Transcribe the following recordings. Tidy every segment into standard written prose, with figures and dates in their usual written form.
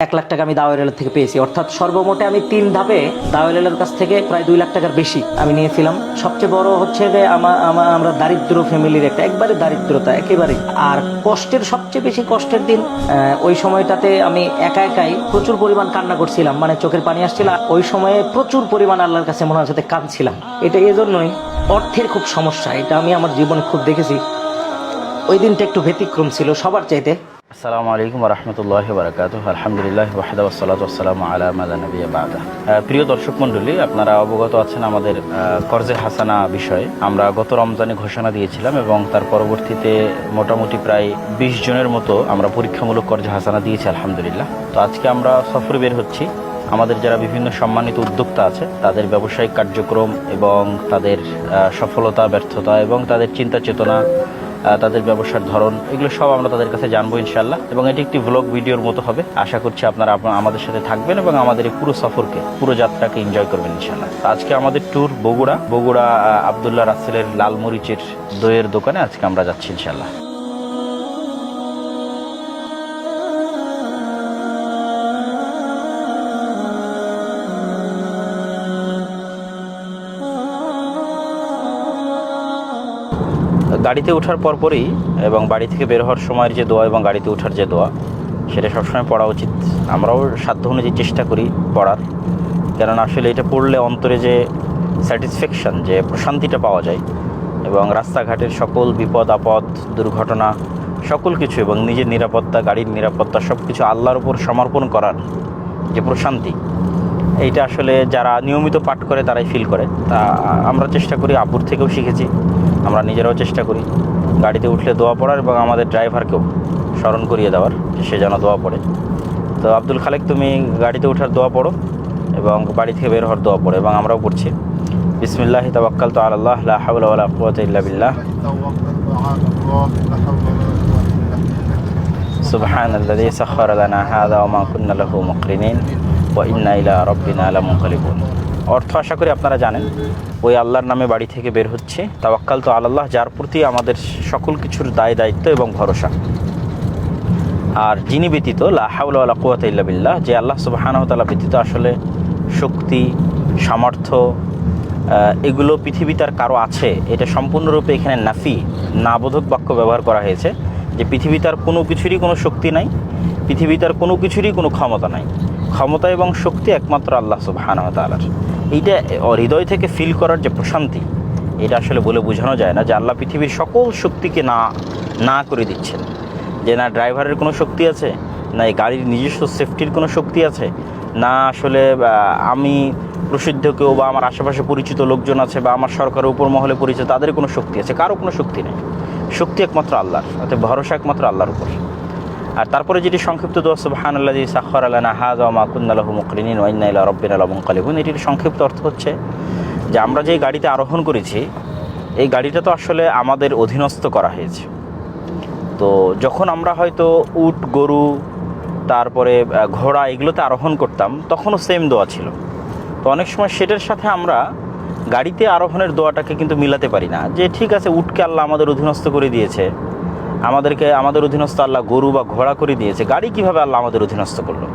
1 লাখ টাকা আমি দাওয়াইলের থেকে পেয়েছি, অর্থাৎ সর্বমোটে আমি 3 ধাপে দাওয়াইলের কাছ থেকে প্রায় 2 লাখ টাকার বেশি আমি নিয়েছিলাম। সবচেয়ে বড় হচ্ছে যে আমরা দারিদ্র ফ্যামিলির, একবারে দারিদ্রতা একেবারে। আর কষ্টের, সবচেয়ে বেশি কষ্টের দিন ওই সময়টাতে আমি একাই প্রচুর পরিমাণ কান্না করছিলাম, মানে চোখের পানি আসছিল। ওই সময়ে প্রচুর পরিমাণ আল্লাহর কাছে মনে হচ্ছে কাঁদছিলাম। এটা এজন্যই, অর্থের খুব সমস্যা, এটা আমি আমার জীবনে খুব দেখেছি। ওই দিনটা একটু ব্যতিক্রম ছিল সবার চাইতে। আসসালামু আলাইকুম ওয়া রাহমাতুল্লাহি ওয়া বারাকাতুহু। আলহামদুলিল্লাহ ওয়াহদা ওয়াসসালাতু ওয়াসসালামু আলা মা লা নাবিয়্যা বা'দা। প্রিয় দর্শক মণ্ডলী, আপনারা অবগত আছেন আমাদের কর্জে হাসানা বিষয়ে। আমরা গত রমজানে ঘোষণা দিয়েছিলাম এবং তার পরবর্তীতে মোটামুটি প্রায় 20 জনের মতো আমরা পরীক্ষামূলক কর্জে হাসানা দিয়েছি আলহামদুলিল্লাহ। তো আজকে আমরা সফরে বের হচ্ছি। আমাদের যারা বিভিন্ন সম্মানিত উদ্যোক্তা আছে তাদের ব্যবসায়িক কার্যক্রম এবং তাদের সফলতা ব্যর্থতা এবং তাদের চিন্তা চেতনা, তাদের ব্যবসার ধরন, এগুলো সব আমরা তাদের কাছে জানবো ইনশাআল্লাহ। এবং এটি একটি ভ্লগ ভিডিওর মতো হবে। আশা করছি আপনারা আমাদের সাথে থাকবেন এবং আমাদের এই পুরো সফরকে, পুরো যাত্রাকে এনজয় করবেন ইনশাআল্লাহ। আজকে আমাদের ট্যুর বগুড়া আব্দুল্লাহ রাসেলের লাল মরিচের দইয়ের দোকানে আজকে আমরা যাচ্ছি ইনশাআল্লাহ। গাড়িতে ওঠার পরপরই এবং বাড়ি থেকে বের হওয়ার সময়ের যে দোয়া এবং গাড়িতে ওঠার যে দোয়া, সেটা সবসময় পড়া উচিত। আমরাও সাধ্য অনুযায়ী চেষ্টা করি পড়ার, কেননা আসলে এটা পড়লে অন্তরে যে স্যাটিসফ্যাকশান, যে প্রশান্তিটা পাওয়া যায় এবং রাস্তাঘাটের সকল বিপদ আপদ, দুর্ঘটনা, সকল কিছু এবং নিজের নিরাপত্তা, গাড়ির নিরাপত্তা, সব কিছু আল্লাহর উপর সমর্পণ করার যে প্রশান্তি, এইটা আসলে যারা নিয়মিত পাঠ করে তারাই ফিল করে। তা আমরা চেষ্টা করি, আব্বুর থেকেও শিখেছি, আমরা নিজেরাও চেষ্টা করি গাড়িতে উঠলে দোয়া পড়ার এবং আমাদের ড্রাইভারকেও স্মরণ করিয়ে দেওয়ার যে সে যেন দোয়া পড়ে। তো আব্দুল খালেক, তুমি গাড়িতে ওঠার দোয়া পড়ো এবং বাড়ি থেকে বের হওয়ার দোয়া পড়ো এবং আমরাও পড়ছি। বিসমিল্লাহি তাওয়াক্কালতু আলাল্লাহ লা হাওলা ওয়ালা কুওয়াতা ইল্লা বিল্লাহ সুবহানাল্লাযী সাখখারা লানা হাযা ওয়া মা কুন্না লাহু মুকরিনিন ওয়া ইন্না ইলা রাব্বিনা লামুনকালিবুন। অর্থ আশা করি আপনারা জানেন। ওই আল্লাহর নামে বাড়ি থেকে বের হচ্ছে, তাওয়াক্কালতু আলাল্লাহ, যার প্রতি আমাদের সকল কিছুর দায় দায়িত্ব এবং ভরসা। আর যিনি ব্যতীত, লা হাওলা ওয়ালা কুওয়াতা ইল্লা বিল্লাহ, যে আল্লাহ সুবহানাহু ওয়া তাআলা ব্যতীত আসলে শক্তি, সামর্থ্য এগুলো পৃথিবীতে আর কারো আছে, এটা সম্পূর্ণরূপে এখানে নাফি, নাবোধক বাক্য ব্যবহার করা হয়েছে। যে পৃথিবীতে আর কোনো কিছুরই কোনো শক্তি নাই, পৃথিবীতে আর কোনো কিছুরই কোনো ক্ষমতা নাই। ক্ষমতা এবং শক্তি একমাত্র আল্লাহ সুবহানাহু ওয়া তাআলার। এইটা হৃদয় থেকে ফিল করার যে প্রশান্তি, এটা আসলে বলে বোঝানো যায় না যে আল্লাহ পৃথিবীর সকল শক্তিকে না করে দিচ্ছেন। যে না ড্রাইভারের কোনো শক্তি আছে, না এই গাড়ির নিজস্ব সেফটির কোনো শক্তি আছে, না আসলে আমি প্রসিদ্ধ কেউ বা আমার আশেপাশে পরিচিত লোকজন আছে বা আমার সরকারের উপর মহলে পরিচিত, তাদের কোনো শক্তি আছে, কারো কোনো শক্তি নেই। শক্তি একমাত্র আল্লাহর, অর্থাৎ ভরসা একমাত্র আল্লাহর উপর। আর তারপরে যেটি সংক্ষিপ্ত দোয়া সুবহানাল্লাযী সাখখারা লানা হাযা ওয়া মা কুন্না লাহু মুকরিনিন ওয়া ইন্না ইলা রাব্বিনা লামুনকালিবুন। এটির সংক্ষিপ্ত অর্থ হচ্ছে যে আমরা যে গাড়িতে আরোহণ করেছি, এই গাড়িটা তো আসলে আমাদের অধীনস্থ করা হয়েছে। তো যখন আমরা হয়তো উট, গরু, তারপরে ঘোড়া এগুলোতে আরোহণ করতাম, তখনও সেম দোয়া ছিল। তো অনেক সময় সেটার সাথে আমরা গাড়িতে আরোহণের দোয়াটাকে কিন্তু মিলাতে পারি না। যে ঠিক আছে, উটকে আল্লাহ আমাদের অধীনস্থ করে দিয়েছে, আমাদের অধীনস্থ আল্লাহ গরু বা ঘোড়া করে দিয়েছে, গাড়ি কিভাবে আল্লাহ আমাদের অধীনস্থ করলো?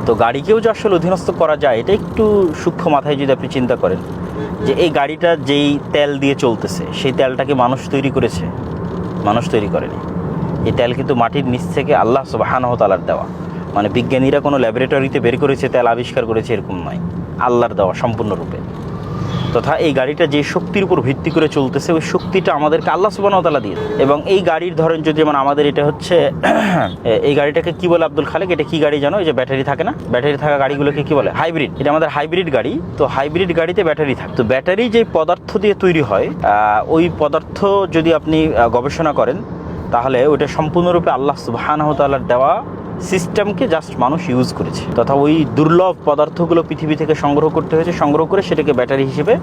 তো গাড়িকেও যে আসলে অধীনস্থ করা যায়, এটা একটু সূক্ষ্ম মাথায় যদি আপনি চিন্তা করেন, যে এই গাড়িটা যেই তেল দিয়ে চলতেছে, সেই তেলটাকে মানুষ তৈরি করেছে? মানুষ তৈরি করেনি। এই তেল কিন্তু মাটির নিচ থেকে আল্লাহ সুবহানাহু ওয়া তাআলার দেওয়া। মানে বিজ্ঞানীরা কোনো ল্যাবরেটরিতে বের করেছে, তেল আবিষ্কার করেছে, এরকম নয়, আল্লাহর দেওয়া সম্পূর্ণরূপে। তথা এই গাড়িটা যে শক্তির উপর ভিত্তি করে চলতেছে, ওই শক্তিটা আমাদেরকে আল্লাহ সুবহানাহু ওয়া তাআলা দিয়েছে। এবং এই গাড়ির ধরেন যদি, যেমন আমাদের এটা হচ্ছে এই গাড়িটাকে কি বলে আব্দুল খালেক? এটা কি গাড়ি জানো? এই যে ব্যাটারি থাকে না, ব্যাটারি থাকা গাড়িগুলোকে কি বলে? হাইব্রিড। এটা আমাদের হাইব্রিড গাড়ি। তো হাইব্রিড গাড়িতে ব্যাটারি থাকে। তো ব্যাটারি যে পদার্থ দিয়ে তৈরি হয়, ওই পদার্থ যদি আপনি গবেষণা করেন, তাহলে ওইটা সম্পূর্ণরূপে আল্লাহ সুবহানাহু ওয়া তাআলার দেওয়া সিস্টেমকে জাস্ট মানুষ ইউজ করেছে। তথা ওই দুর্লভ পদার্থগুলো পৃথিবী থেকে সংগ্রহ করতে হয়েছে, সংগ্রহ করে সেটাকে ব্যাটারি হিসেবে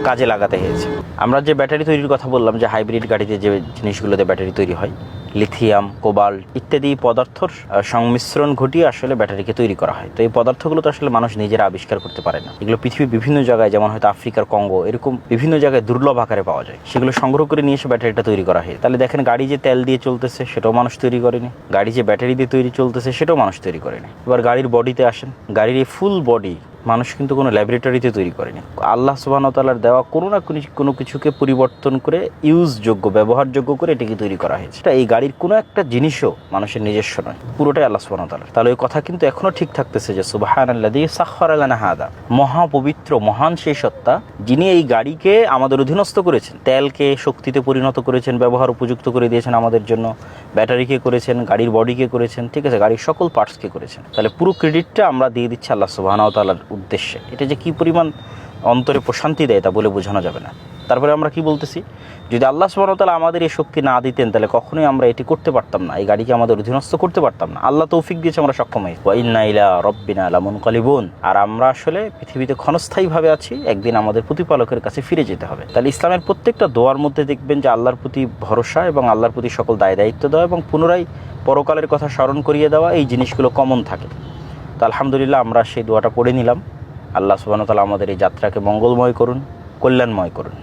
কাজে লাগাতে হয়েছে। আমরা যে ব্যাটারি তৈরির কথা বললাম, যে হাইব্রিড গাড়িতে যে জিনিসগুলোতে ব্যাটারি তৈরি হয়, লিথিয়াম, কোবাল্ট ইত্যাদি পদার্থর সংমিশ্রণ ঘটিয়ে আসলে ব্যাটারিকে তৈরি করা হয়। তো এই পদার্থগুলো তো আসলে মানুষ নিজেরা আবিষ্কার করতে পারে না। এগুলো পৃথিবীর বিভিন্ন জায়গায়, যেমন হয়তো আফ্রিকার কঙ্গো, এরকম বিভিন্ন জায়গায় দুর্লভ আকারে পাওয়া যায়। সেগুলো সংগ্রহ করে নিয়ে এসে ব্যাটারিটা তৈরি করা হয়। তাহলে দেখেন, গাড়ি যে তেল দিয়ে চলতেছে সেটাও মানুষ তৈরি করেনি, গাড়ি যে ব্যাটারি দিয়ে তৈরি চলছে চলতেছে সেটাও মানুষ তৈরি করেনি। এবার গাড়ির বডিতে আসেন, গাড়ির এই ফুল বডি মানুষ কিন্তু কোনো ল্যাবরেটরিতে তৈরি করেনি। আল্লাহ সুবহানাহু ওয়া তাআলার দেওয়া কোনো না কোনো কিছুকে পরিবর্তন করে ইউজযোগ্য, ব্যবহারযোগ্য করে এটাকে তৈরি করা হয়েছে। এই গাড়ির কোনো একটা জিনিসও মানুষের নিজস্ব নয়, পুরোটাই আল্লাহ সুবহানাহু ওয়া তাআলার। তাহলে ওই কথা কিন্তু এখনও ঠিক থাকতেছে যে সুবহানাল্লাযী সাখখারা লানা হাদা, মহাপবিত্র মহান সেই সত্তা যিনি এই গাড়িকে আমাদের অধীনস্থ করেছেন, তেলকে শক্তিতে পরিণত করেছেন, ব্যবহার উপযুক্ত করে দিয়েছেন আমাদের জন্য, ব্যাটারিকে করেছেন, গাড়ির বডিকে করেছেন, ঠিক আছে, গাড়ির সকল পার্টসকে করেছেন। তাহলে পুরো ক্রেডিটটা আমরা দিয়ে দিচ্ছি আল্লাহ সুবহানাহু ওয়া তাআলার উদ্দেশ্যে। এটা যে কী পরিমাণ অন্তরে প্রশান্তি দেয় তা বলে বোঝানো যাবে না। তারপরে আমরা কি বলতেছি, যদি আল্লাহ সুবহানাহু ওয়া তাআলা আমাদের এই শক্তি না দিতেন তাহলে কখনোই আমরা এটি করতে পারতাম না, এই গাড়িকে আমাদের অধীনস্থ করতে পারতাম না। আল্লাহ তৌফিক দিয়েছে, আমরা সক্ষম হয়েছি। ওয়া ইন্না ইলা রাব্বিনা লামুনকালিবুন, আর আমরা আসলে পৃথিবীতে ক্ষণস্থায়ীভাবে আছি, একদিন আমাদের প্রতিপালকের কাছে ফিরে যেতে হবে। তাহলে ইসলামের প্রত্যেকটা দোয়ার মধ্যে দেখবেন যে আল্লাহর প্রতি ভরসা এবং আল্লাহর প্রতি সকল দায় দায়িত্ব দেওয়া এবং পুনরায় পরকালের কথা স্মরণ করিয়ে দেওয়া, এই জিনিসগুলো কমন থাকে। তো আলহামদুলিল্লাহ আমরা সেই দোয়াটা পড়ে নিলাম। আল্লাহ সুবহানাহু ওয়া তাআলা আমাদের এই যাত্রাকে মঙ্গলময় করুন, কল্যাণময় করুন।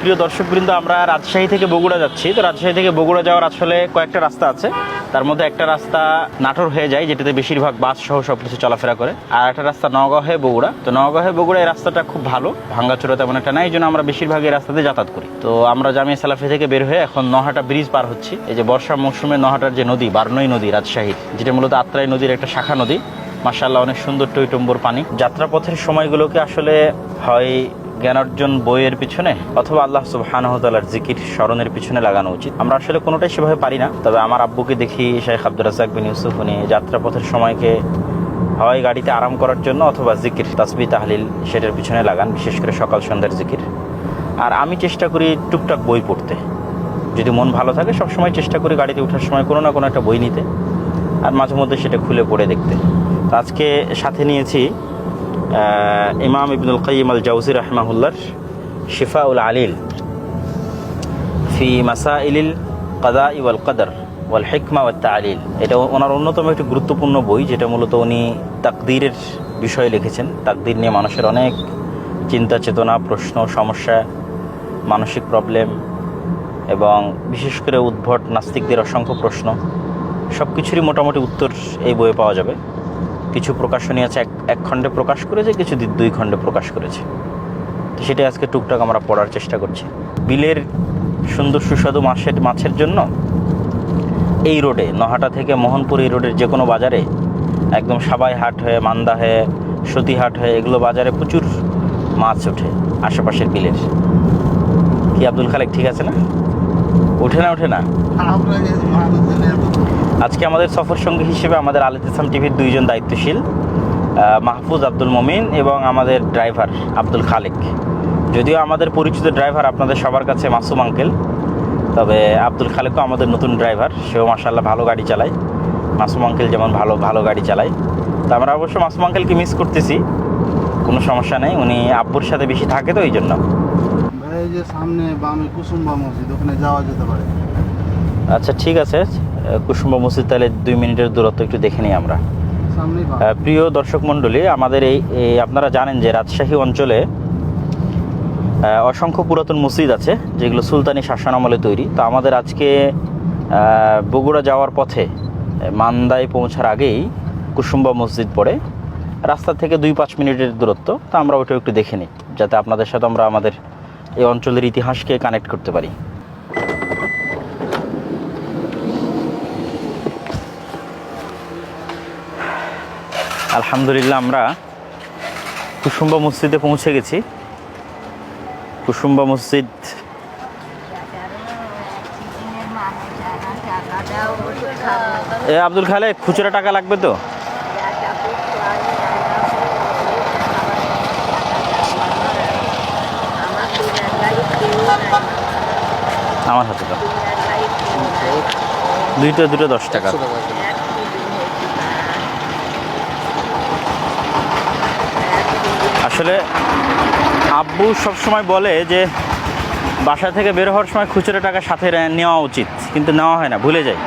প্রিয় দর্শকবৃন্দ, আমরা রাজশাহী থেকে বগুড়া যাচ্ছি। তো রাজশাহী থেকে বগুড়া যাওয়ার আসলে কয়েকটা রাস্তা আছে, তার মধ্যে একটা রাস্তা নাটোর হয়ে যায়, যেটাতে বেশিরভাগ বাস সহ সব কিছু চলাফেরা করে, আর একটা রাস্তা নওগাঁ হয়ে বগুড়া। তো নওগাঁ হয়ে বগুড়া এই রাস্তাটা খুব ভালো, ভাঙ্গাচোরা তেমন একটা নাই, এই জন্য আমরা বেশিরভাগ এই রাস্তাতে যাতায়াত করি। তো আমরা জামিয়া সালাফি থেকে বের হয়ে এখন নহাটা ব্রিজ পার হচ্ছি। এই যে বর্ষা মৌসুমে নহাটার যে নদী, বারনই নদী রাজশাহীর, যেটা মূলত আত্রাই নদীর একটা শাখা নদী, মাশাআল্লাহ অনেক সুন্দর টইটম্বর পানি। যাত্রাপথের সময়গুলোকে আসলে হয় জ্ঞানার্জন বইয়ের পিছনে অথবা আল্লাহ সুবহানাহু ওয়া তাআলার জিকির স্মরণের পিছনে লাগানো উচিত। আমরা আসলে কোনোটাই সেভাবে পারি না। তবে আমার আব্বুকে দেখি, শেখ আব্দুর রাজ্জাক বিন ইউসুফ, উনি যাত্রাপথের সময়কে হয় গাড়িতে আরাম করার জন্য অথবা জিকির, তাসবিহ, তাহলিল সেটার পিছনে লাগান, বিশেষ করে সকাল সন্ধ্যার জিকির। আর আমি চেষ্টা করি টুকটাক বই পড়তে, যদি মন ভালো থাকে সবসময় চেষ্টা করি গাড়িতে ওঠার সময় কোনো না কোনো একটা বই নিতে, আর মাঝে মধ্যে সেটা খুলে পড়ে দেখতে। তো আজকে সাথে নিয়েছি ইমাম ইবনুল কাইয়িম আল জাওজি রাহিমাহুল্লাহর শিফাউল আলিল ফি মাসাইলিল কাদা ওয়াল কদর ওয়াল হিকমা ওয়াত তা'লিল। এটা ওনার অন্যতম একটি গুরুত্বপূর্ণ বই, যেটা মূলত উনি তাকদীরের বিষয়ে লিখেছেন। তাকদীর নিয়ে মানুষের অনেক চিন্তা চেতনা, প্রশ্ন, সমস্যা, মানসিক প্রবলেম এবং বিশেষ করে উদ্ভট নাস্তিকদের অসংখ্য প্রশ্ন, সব কিছুরই মোটামুটি উত্তর এই বইয়ে পাওয়া যাবে। কিছু প্রকাশনী আছে এক খণ্ডে প্রকাশ করেছে, কিছু 2 খণ্ডে প্রকাশ করেছে। তো সেটাই আজকে টুকটাক আমরা পড়ার চেষ্টা করছি। বিলের সুন্দর সুস্বাদু মাছের জন্য এই রোডে, নহাটা থেকে মোহনপুর এই রোডের যে কোনো বাজারে, একদম সাবাই হাট হয়ে, মান্দা হয়ে, সতীহাট হয়ে, এগুলো বাজারে প্রচুর মাছ ওঠে আশেপাশের বিলের। কি আব্দুল খালেক ঠিক আছে না? ওঠে না? আজকে আমাদের সফর সঙ্গী হিসেবে আমাদের আল ইতিসাম টিভির 2 জন দায়িত্বশীল, মাহফুজ আব্দুল মমিন এবং আমাদের ড্রাইভার আব্দুল খালেক। যদিও আমাদের পরিচিত ড্রাইভার আপনাদের সবার কাছে মাসুম আঙ্কেল, তবে আব্দুল খালেকও আমাদের নতুন ড্রাইভার, সেও মাশাআল্লাহ ভালো গাড়ি চালায়। মাসুম আঙ্কেল যেমন ভালো গাড়ি চালায়। তো আমরা অবশ্য মাসুম আঙ্কেলকে মিস করতেছি, কোনো সমস্যা নেই, উনি আব্বুর সাথে বেশি থাকে তো এই জন্য। এই যে সামনে বামে কুসুম্বা মসজিদ, ওখানে যাওয়া যেতে পারে। আচ্ছা ঠিক আছে, কুসুম্বা মসজিদ তাহলে 2 মিনিটের দূরত্ব একটু দেখে নিই আমরা। প্রিয় দর্শক মণ্ডলী, আমাদের এই আপনারা জানেন যে রাজশাহী অঞ্চলে অসংখ্য পুরাতন মসজিদ আছে, যেগুলো সুলতানি শাসন আমলে তৈরি। তো আমাদের আজকে বগুড়া যাওয়ার পথে মান্দায় পৌঁছার আগেই কুসুম্বা মসজিদ পড়ে, রাস্তা থেকে 2-5 মিনিটের দূরত্ব। তো আমরা ওটা একটু দেখে নিই, যাতে আপনাদের সাথে আমরা আমাদের এই অঞ্চলের ইতিহাসকে কানেক্ট করতে পারি। আলহামদুলিল্লাহ আমরা কুসুম্বা মসজিদে পৌঁছে গেছি। কুসুম্বা মসজিদ আব্দুল খালেক, খুচরা টাকা লাগবে তো? আমার হাতে তো দুটো 10 টাকা। আসলে আব্বু সবসময় বলে যে বাসা থেকে বের হওয়ার সময় খুচরো টাকা সাথে নেওয়া উচিত, কিন্তু নেওয়া হয় না, ভুলে যাই।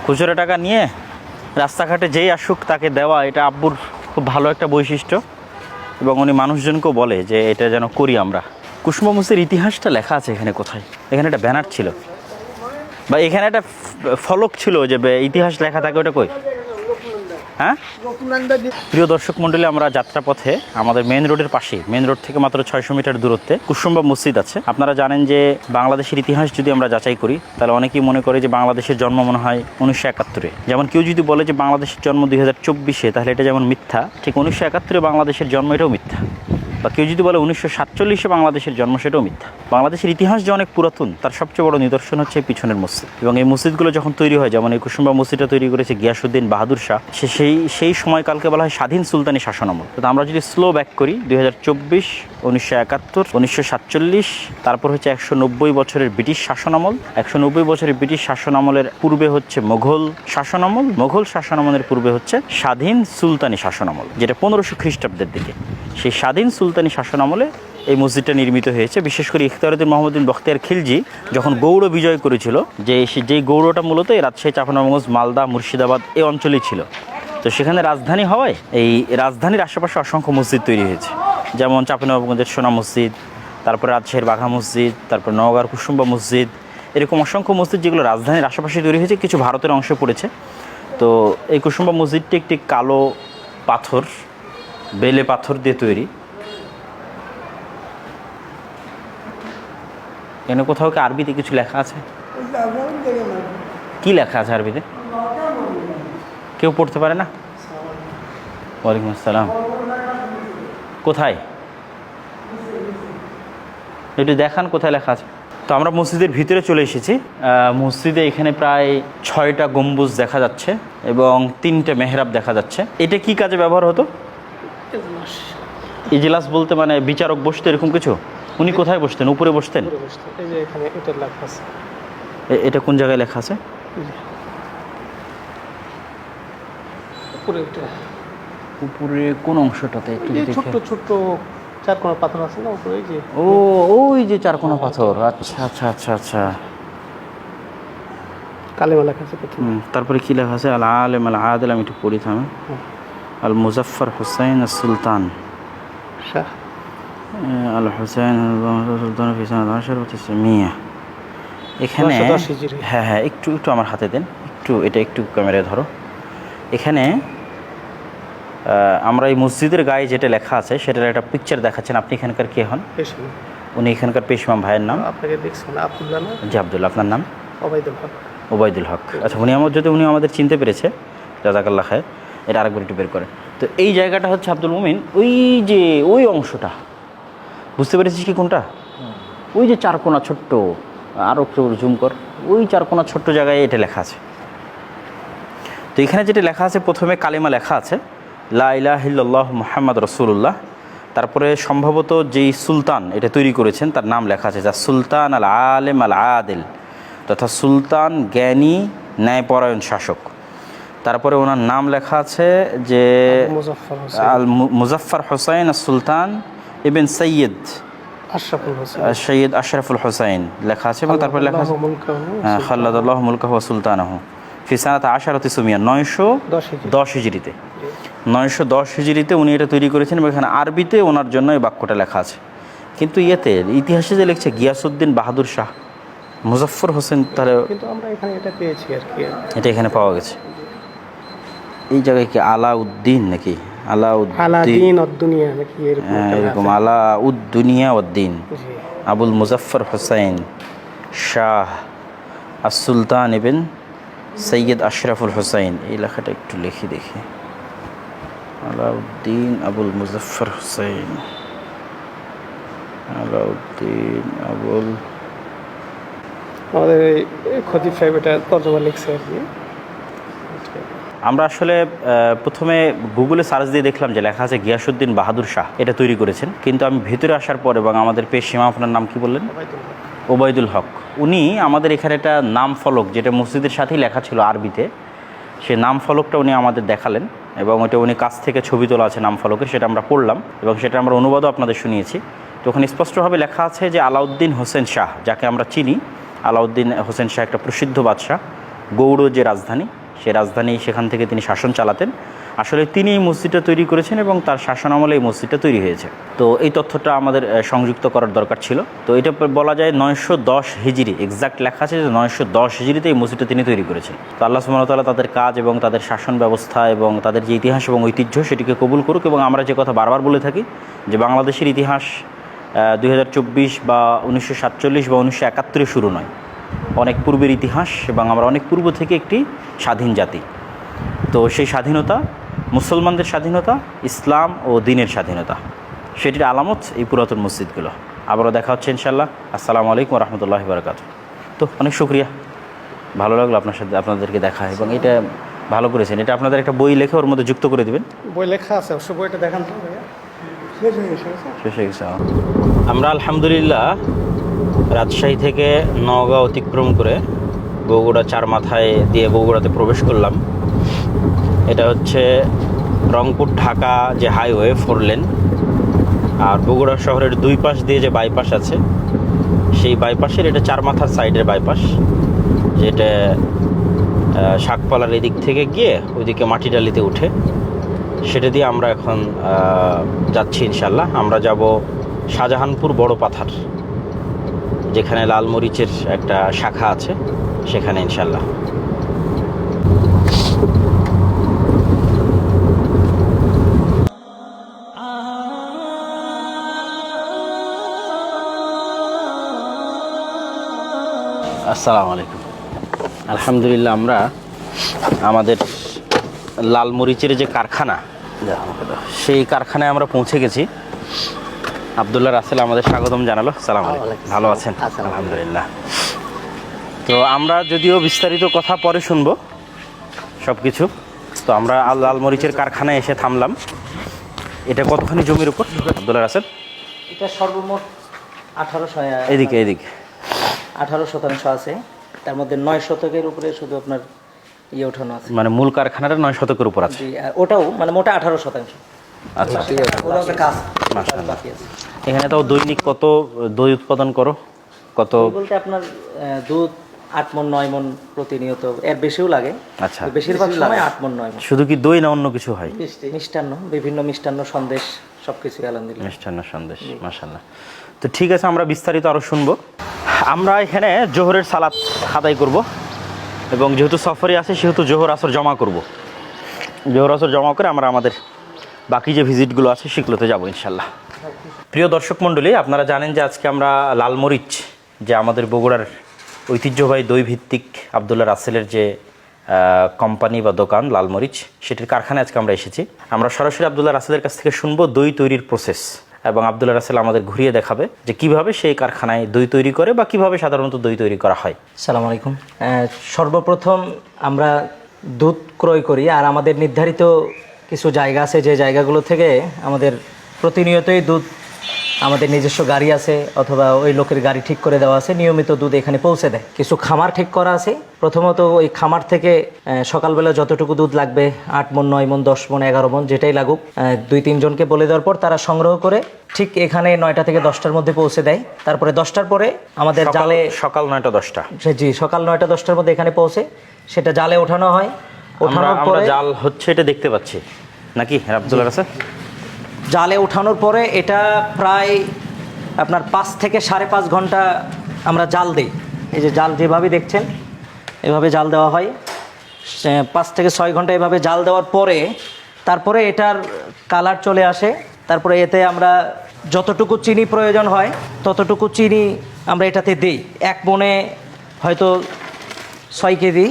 খুচরো টাকা নিয়ে রাস্তাঘাটে যেই আসুক তাকে দেওয়া, এটা আব্বুর খুব ভালো একটা বৈশিষ্ট্য, এবং উনি মানুষজনকেও বলে যে এটা যেন করি আমরা। কুসুম্বা মসজিদের ইতিহাসটা লেখা আছে এখানে কোথায়। এখানে একটা ব্যানার ছিল বা এখানে একটা ফলক ছিল যে ইতিহাস লেখা থাকে, ওটা কই? হ্যাঁ, প্রিয় দর্শক মণ্ডলী, আমরা যাত্রাপথে আমাদের মেন রোডের পাশে, মেন রোড থেকে মাত্র 600 মিটার দূরত্বে কুসুম্বা মসজিদ আছে। আপনারা জানেন যে বাংলাদেশের ইতিহাস যদি আমরা যাচাই করি তাহলে অনেকেই মনে করে যে বাংলাদেশের জন্ম মনে হয় 1971-এ। যেমন কেউ যদি বলে যে বাংলাদেশের জন্ম 2024-এ, তাহলে এটা যেমন মিথ্যা, ঠিক 1971-এ বাংলাদেশের জন্ম, এটাও মিথ্যা। বা কেউ যদি বলে 1947-এ বাংলাদেশের জন্ম, সেটাও মিথ্যা। বাংলাদেশের ইতিহাস যে অনেক পুরাতন তার সবচেয়ে বড় নিদর্শন হচ্ছে এই পিছনের মসজিদ। এবং এই মসজিদগুলো যখন তৈরি হয়, যেমন এই কুসুম্বা মসজিদটা তৈরি করেছে গিয়াসউদ্দিন বাহাদুর শাহ, সেই সময়কালকে বলা হয় স্বাধীন সুলতানি শাসনামল। তো আমরা যদি স্লো ব্যাক করি 2024, 1971, 1947, তারপর হচ্ছে 190 বছরের ব্রিটিশ শাসনামল। 190 বছরের ব্রিটিশ শাসনামলের পূর্বে হচ্ছে মোঘল শাসনামল। মোঘল শাসনামলের পূর্বে হচ্ছে স্বাধীন সুলতানি শাসনামল, যেটা 1500 খ্রিস্টাব্দের দিকে। সেই স্বাধীন সুলতানি শাসনামলে এই মসজিদটা নির্মিত হয়েছে। বিশেষ করে ইখতিয়ারউদ্দিন মোহাম্মদ বখতিয়ার খিলজি যখন গৌড় বিজয় করেছিল, যেই গৌড়টা মূলত এই রাজশাহী, চাঁপাইনবাবগঞ্জ, মালদা, মুর্শিদাবাদ এই অঞ্চলেই ছিল। তো সেখানে রাজধানী হওয়ায় এই রাজধানীর আশেপাশে অসংখ্য মসজিদ তৈরি হয়েছে, যেমন চাঁপাইনবাবগঞ্জের সোনা মসজিদ, তারপরে রাজশাহীর বাঘা মসজিদ, তারপর নওগাঁর কুসুম্বা মসজিদ, এরকম অসংখ্য মসজিদ যেগুলো রাজধানীর আশেপাশে তৈরি হয়েছে, কিছু ভারতের অংশে পড়েছে। তো এই কুসুম্বা মসজিদটি একটি কালো পাথর, বেলে পাথর দিয়ে তৈরি। এখানে কোথাও কি আরবিতে কিছু লেখা আছে? কি লেখা আছে আরবিতে? কেউ পড়তে পারে না? ওয়ালাইকুম আসসালাম। কোথায় একটু দেখান, কোথায় লেখা আছে? তো আমরা মসজিদের ভিতরে চলে এসেছি। মসজিদে এখানে প্রায় 6টা গম্বুজ দেখা যাচ্ছে এবং 3টে মেহরাব দেখা যাচ্ছে। এটা কি কাজে ব্যবহার হতো? ইজলাস বলতে মানে বিচারক বসতো, এরকম কিছু? উনি কোথায় বসতেন? উপরে বসতেন? এটা কোন জায়গায় লেখা আছে? উপরে কোন অংশটাতে? ছোট্ট ছোট্ট চারকোনা পাথর আছে না উপরে, যে ওই যে চারকোনা পাথর। আচ্ছা আচ্ছা আচ্ছা আচ্ছা, কালেমা লেখা আছে প্রথমে। তারপরে কি লেখা আছে? আল আলেম আল আদিল, আমি একটু পড়ি থামে। আল মুজাফফর হুসাইন আল সুলতান শাহ আল হুসাইন সুলতান মিয়া। এখানে 910 হিজরি। হ্যাঁ হ্যাঁ, একটু আমার হাতে দেন, এটা একটু ক্যামেরায় ধরো। এখানে আমরা এই মসজিদের গায়ে যেটা লেখা আছে সেটার একটা পিকচার দেখাচ্ছেন। আপনি এখানকার কে হন? উনি এখানকার পেশমাম ভাইয়ের নাম? আপনাকে দেখছেন আব্দুল্লাহ না? জি আব্দুল্লাহ। আপনার নাম? ওবায়দুল হক। ওবায়দুল হক। আচ্ছা, উনি আমাদের চিনতে পেরেছে, জাযাকাল্লাহ খায়ের। এটা আরেকবার একটু বের করে। তো এই জায়গাটা হচ্ছে আব্দুল মুমিন, ওই অংশটা বুঝতে পেরেছিস কি কোনটা? ওই যে চারকোনা ছোট্ট, আরও একটু জুম কর, ওই চারকোনা ছোট্ট জায়গায় এটা লেখা আছে। তো এখানে যেটা লেখা আছে, প্রথমে কালিমা লেখা আছে লা ইলাহা ইল্লাল্লাহ মুহাম্মদ রাসূলুল্লাহ। তারপরে সম্ভবত যেই সুলতান এটা তৈরি করেছেন তার নাম লেখা আছে, যা সুলতান আল আলেম আল আদিল, তথা সুলতান জ্ঞানী ন্যায়পরায়ণ শাসক। তারপরে ওনার নাম লেখা আছে যে আল মুজাফফর হুসাইন সুলতান ইবন সৈয়দ আশরাফুল হুসাইন লেখা আছে। এবং তারপরে লেখা আছে খাল্লাদাল্লাহু মুলকাহু ওয়া সুলতানাহু ফি সানাত 10 সুমিয়া, 910 হিজরিতে। 910 হিজরিতে উনি এটা তৈরি করেছেন এবং এখানে আরবিতে ওনার জন্য এই বাক্যটা লেখা আছে। কিন্তু ইতিহাসে যে লিখছে গিয়াসউদ্দিন বাহাদুর শাহ মুজাফফর হোসেন, তাহলে কিন্তু আমরা এখানে এটা পেয়েছি আর কি, এটা এখানে পাওয়া গেছে। এই জায়গায় কি আলাউদ্দিন নাকি? আলাউদ্দিন দুনিয়া নাকি এরকম আলাউদ্দুনিয়া উদ্দিন আবুল মুজাফফর হোসেন শাহ আর সুলতান ইবন সৈয়দ আশরাফুল হোসেন। এই লেখাটা একটু লিখি দেখি। আলাউদ্দিন আবুল মুজাফফর হোসেন, আলাউদ্দিন আবুল, আমাদের খতিব সাহেব এটা তর্জমা লিখছে আর কি। আমরা আসলে প্রথমে গুগলে সার্চ দিয়ে দেখলাম যে লেখা আছে গিয়াসউদ্দিন বাহাদুর শাহ এটা তৈরি করেছেন, কিন্তু আমি ভেতরে আসার পর এবং আমাদের পেশিমা, আপনার নাম কি বললেন? ওবায়দুল হক। উনি আমাদের এখানে একটা নাম ফলক, যেটা মসজিদের সাথেই লেখা ছিল আরবিতে, সেই নাম ফলকটা উনি আমাদের দেখালেন এবং ওটা উনি কাছ থেকে ছবি তোলা আছে নাম ফলকের, সেটা আমরা পড়লাম এবং সেটা আমরা অনুবাদও আপনাদের শুনিয়েছি। তো ওখানে স্পষ্টভাবে লেখা আছে যে আলাউদ্দিন হোসেন শাহ, যাকে আমরা চিনি। আলাউদ্দিন হোসেন শাহ একটা প্রসিদ্ধ বাদশাহ, গৌড় যে রাজধানী, সেই রাজধানী, সেখান থেকে তিনি শাসন চালাতেন। আসলে তিনি এই মসজিদটা তৈরি করেছেন এবং তার শাসনামলে এই মসজিদটা তৈরি হয়েছে। তো এই তথ্যটা আমাদের সংযুক্ত করার দরকার ছিল। তো এটা বলা যায় 910 হিজরি, এক্সাক্ট লেখা আছে যে 910 হিজরিতে এই মসজিদটা তিনি তৈরি করেছেন। তো আল্লাহ সুবহানাহু ওয়া তাআলা তাদের কাজ এবং তাদের শাসন ব্যবস্থা এবং তাদের যে ইতিহাস এবং ঐতিহ্য সেটিকে কবুল করুক। এবং আমরা যে কথা বারবার বলে থাকি যে বাংলাদেশের ইতিহাস 2024 বা 1947 বা 1971 শুরু নয়, অনেক পূর্বের ইতিহাস এবং আমরা অনেক পূর্ব থেকে একটি স্বাধীন জাতি। তো সেই স্বাধীনতা, মুসলমানদের স্বাধীনতা, ইসলাম ও দ্বীনের স্বাধীনতা, সেটির আলামত এই পুরাতন মসজিদগুলো। আবারও দেখা হচ্ছে ইনশাআল্লাহ। আসসালামু আলাইকুম ওয়া রাহমাতুল্লাহি ওয়া বারাকাতুহু। তো অনেক শুকরিয়া, ভালো লাগলো আপনার সাথে আপনাদেরকে দেখা, এবং এটা ভালো করেছেন। এটা আপনাদের একটা বই লেখে ওর মধ্যে যুক্ত করে দিবেন। বই লেখা আছে, অবশ্য বইটা দেখান তো ভাইয়া। শেষ হয়ে গেছে। শেষ হয়ে গেছে। আমরা আলহামদুলিল্লাহ রাজশাহী থেকে নওগাঁ অতিক্রম করে বগুড়া চার মাথায় দিয়ে বগুড়াতে প্রবেশ করলাম। এটা হচ্ছে রংপুর ঢাকা যে হাইওয়ে 4 লেন, আর বগুড়া শহরের দুই পাশ দিয়ে যে বাইপাস আছে সেই বাইপাসের এটা চার মাথার সাইডের বাইপাস, যেটা শাকপালার এদিক থেকে গিয়ে ওইদিকে মাটিডালিতে উঠে, সেটা দিয়ে আমরা এখন যাচ্ছি ইনশাল্লাহ। আমরা যাব শাহজাহানপুর বড় পাথার, যেখানে লাল মরিচের একটা শাখা আছে সেখানে ইনশাল্লাহ। আসসালামু আলাইকুম। আলহামদুলিল্লাহ আমরা আমাদের লাল মরিচের যে কারখানা, সেই কারখানায় আমরা পৌঁছে গেছি। আব্দুল্লাহ রাসেল আমাদের স্বাগতম জানালো। সালাম আলাইকুম, ভালো আছেন? আলহামদুলিল্লাহ। তো আমরা যদিও বিস্তারিত কথা পরে শুনবো সব কিছু, তো আমরা লাল মরিচের কারখানায় এসে থামলাম। এটা কতখানি জমির উপর আব্দুল্লাহ রাসেল? এটা সর্বমোট 1800 এদিকে 18 শতাংশ আছে, তার মধ্যে 9 শতকের উপরে শুধু আপনার ইয়ে ওঠানো আছে। মানে মূল কারখানাটা 9 শতকের উপর আছে। জি, আর ওটাও মানে মোটা 18 শতাংশ। আচ্ছা, ওটাও একটা কাজ মাশাআল্লাহ। বাকি আছে। এখানে তাও দৈনিক কত দই উৎপাদন করো? কত বলতে আপনার দুধ 8 মণ 9 মণ প্রতিনিয়ত, এর বেশিও লাগে। আচ্ছা, তো বেশিরভাগ সময় 8 মণ 9 মণ। শুধু কি দই না অন্য কিছু হয়? মিষ্টান্ন, বিভিন্ন মিষ্টান্ন, সন্দেশ, সবকিছু আলহামদুলিল্লাহ। মিষ্টান্ন সন্দেশ, মাশাআল্লাহ। তো ঠিক আছে, আমরা বিস্তারিত আরও শুনবো। আমরা এখানে জোহরের সালাত আদায় করব, এবং যেহেতু সফরে আছে সেহেতু জোহর আসর জমা করব। জোহর আসর জমা করে আমরা আমাদের বাকি যে ভিজিটগুলো আছে সেগুলোতে যাবো ইনশাল্লাহ। প্রিয় দর্শক মণ্ডলী, আপনারা জানেন যে আজকে আমরা লালমরিচ, যে আমাদের বগুড়ার ঐতিহ্যবাহী দই ভিত্তিক আব্দুল্লাহ রাসেলের যে কোম্পানি বা দোকান লালমরিচ, সেটির কারখানায় আজকে আমরা এসেছি। আমরা সরাসরি আব্দুল্লাহ রাসেলের কাছ থেকে শুনবো দই তৈরির প্রসেস, এবং আব্দুল্লাহ রাসেল আমাদের ঘুরিয়ে দেখাবে যে কিভাবে সেই কারখানায় দই তৈরি করে বা কিভাবে সাধারণত দই তৈরি করা হয়। আসসালামু আলাইকুম। সর্বপ্রথম আমরা দুধ ক্রয় করি, আর আমাদের নির্ধারিত কিছু জায়গা আছে, যে জায়গাগুলো থেকে আমাদের প্রতিনিয়তই দুধ, আমাদের নিজস্ব গাড়ি আছে অথবা ওই লোকের গাড়ি ঠিক করে দেওয়া আছে, নিয়মিত দুধ এখানে পৌঁছে দেয়। কিছু খামার ঠিক করা আছে। প্রথমত ওই খামার থেকে সকালবেলা যতটুকু দুধ লাগবে, 8 মণ 9 মণ 10 মণ 11 মণ যেটাই লাগুক, 2-3 জনকে বলে দেওয়ার পর তারা সংগ্রহ করে ঠিক এখানে 9টা থেকে 10টার মধ্যে পৌঁছে দেয়। তারপরে 10টার পরে আমাদের জালে, সকাল 9টা 10টা, জি সকাল 9টা 10টার মধ্যে এখানে পৌঁছে সেটা জালে ওঠানো হয়। ওঠানোর পরে জাল হচ্ছে এটা দেখতে পাচ্ছি নাকি আব্দুল্লাহ রাসেল? জালে ওঠানোর পরে এটা প্রায় আপনার 5 থেকে 5.5 ঘন্টা আমরা জাল দিই। এই যে জাল যেভাবে দেখছেন এভাবে জাল দেওয়া হয়, 5 থেকে 6 ঘন্টা এভাবে জাল দেওয়ার পরে তারপরে এটার কালার চলে আসে। তারপরে এতে আমরা যতটুকু চিনি প্রয়োজন হয় ততটুকু চিনি আমরা এটাতে দিই। 1 মণে হয়তো 6 কেজি,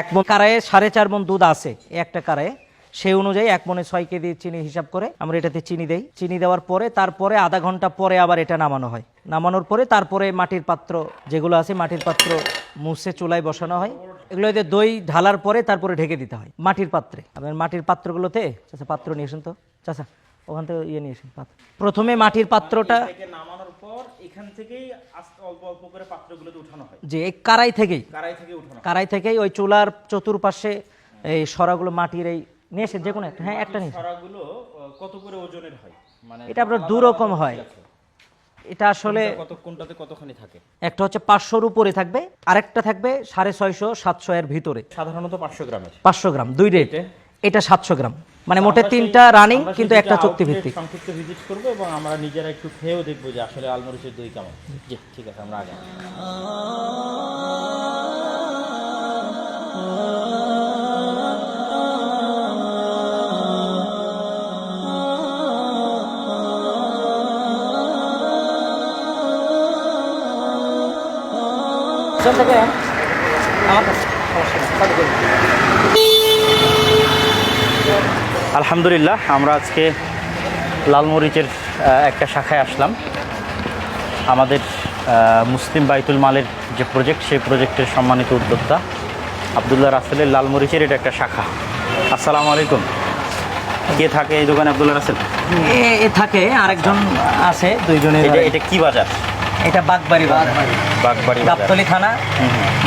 1 মণ কারায়ে 4.5 মণ দুধ আছে একটা কারায়ে, সেই অনুযায়ী 1 মণে 6 কেজি চিনি হিসাব করে আমরা এটাতে চিনি দেই। চিনি দেওয়ার পরে তারপরে আধা ঘন্টা পরে আবার এটা নামানো হয়। নামানোর পরে তারপরে মাটির পাত্র যেগুলো আছে, মাটির পাত্র মুছে চুলায় বসানো হয়। এগুলোতে দই ঢালার পরে তারপরে ঢেকে দিতে হয় মাটির পাত্রে। আপনার মাটির পাত্রগুলোতে, চাচা পাত্র নিয়ে আসেন তো, চাচা ওখান থেকে ইয়ে নিয়ে আসেন পাত্র। প্রথমে মাটির পাত্রটা নামানোর পর এখান থেকেই অল্প অল্প করে পাত্রগুলোতে উঠানো হয়। যে এই কারাই থেকেই, উঠানো কারাই থেকেই ওই চুলার চতুর্পাশে এই সরাগুলো মাটির এই নিয়ে এসে যে কোনো একটা, হ্যাঁ একটা নিয়ে এসেন। সরাগুলো কত করে ওজনের হয়? মানে এটা আপনার 2 রকম হয়। এটা আসলে কোনটাতে কতখানি থাকে? একটা হচ্ছে 500-র উপরে থাকবে, আরেকটা থাকবে 650-700 এর ভিতরে। সাধারণত 500 গ্রামের। 500 গ্রাম 2 রেট। এটা 700 গ্রাম। মানে মোটে 3টা রানিং কিন্তু একটা চুক্তি ভিত্তিক। সংক্ষিপ্ত ভিজিট করবো এবং আমরা নিজেরা একটু খেয়েও দেখবো যে আসলে লালমরিচের দই কেমন। জি ঠিক আছে, আমরা আগে থেকে আমার কাছে সমস্যা নেই, চালু করুন। আলহামদুলিল্লাহ আমরা আজকে লালমরিচের একটা শাখায় আসলাম। আমাদের মুসলিম বাইতুল মালের যে প্রজেক্ট, সেই প্রজেক্টের সম্মানিত উদ্যোক্তা আবদুল্লাহ রাসেলের লালমরিচের এটা একটা শাখা। আসসালামু আলাইকুম। কে থাকে এই দোকানে আবদুল্লাহ রাসেল? এ থাকে, আরেকজন আছে, দুইজনের। এটা কি বাজার? এটা বাগবাড়ি বাজার, বাগবাড়ি বাজার। গাবতলী থানা,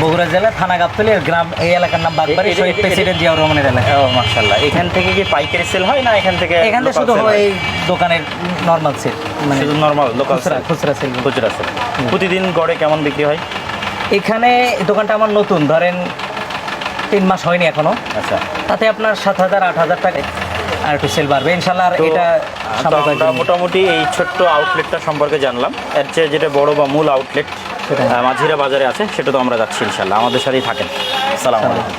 বগুড়া জেলা, থানা গাবতলী, আর গ্রাম এই এলাকার নাম বাগবাড়ি, শহীদ প্রেসিডেন্ট জিয়াউর রহমানের এলাকা। ও মাশাআল্লাহ। এখান থেকে কি পাইকারি সেল হয় না এখান থেকে শুধু এই দোকানের নরমাল সেল, মানে শুধু নরমাল লোকাল খুচরা সেল। খুচরা সেল। প্রতিদিন গড়ে কেমন বিক্রি হয়? এখানে দোকানটা আমার নতুন, ধরেন 3 মাস হয়নি এখনো। আচ্ছা, তাতে আপনার 7,000 8,000 টাকা আর একটু সেল বাড়বে ইনশাল্লাহ। আর তো এটা আমরা মোটামুটি এই ছোট্ট আউটলেটটা সম্পর্কে জানলাম। এর চেয়ে যেটা বড় বা মূল আউটলেট মাঝিরা বাজারে আছে, সেটা তো আমরা যাচ্ছি ইনশাল্লাহ। আমাদের সাথেই থাকেন। আসসালামু আলাইকুম।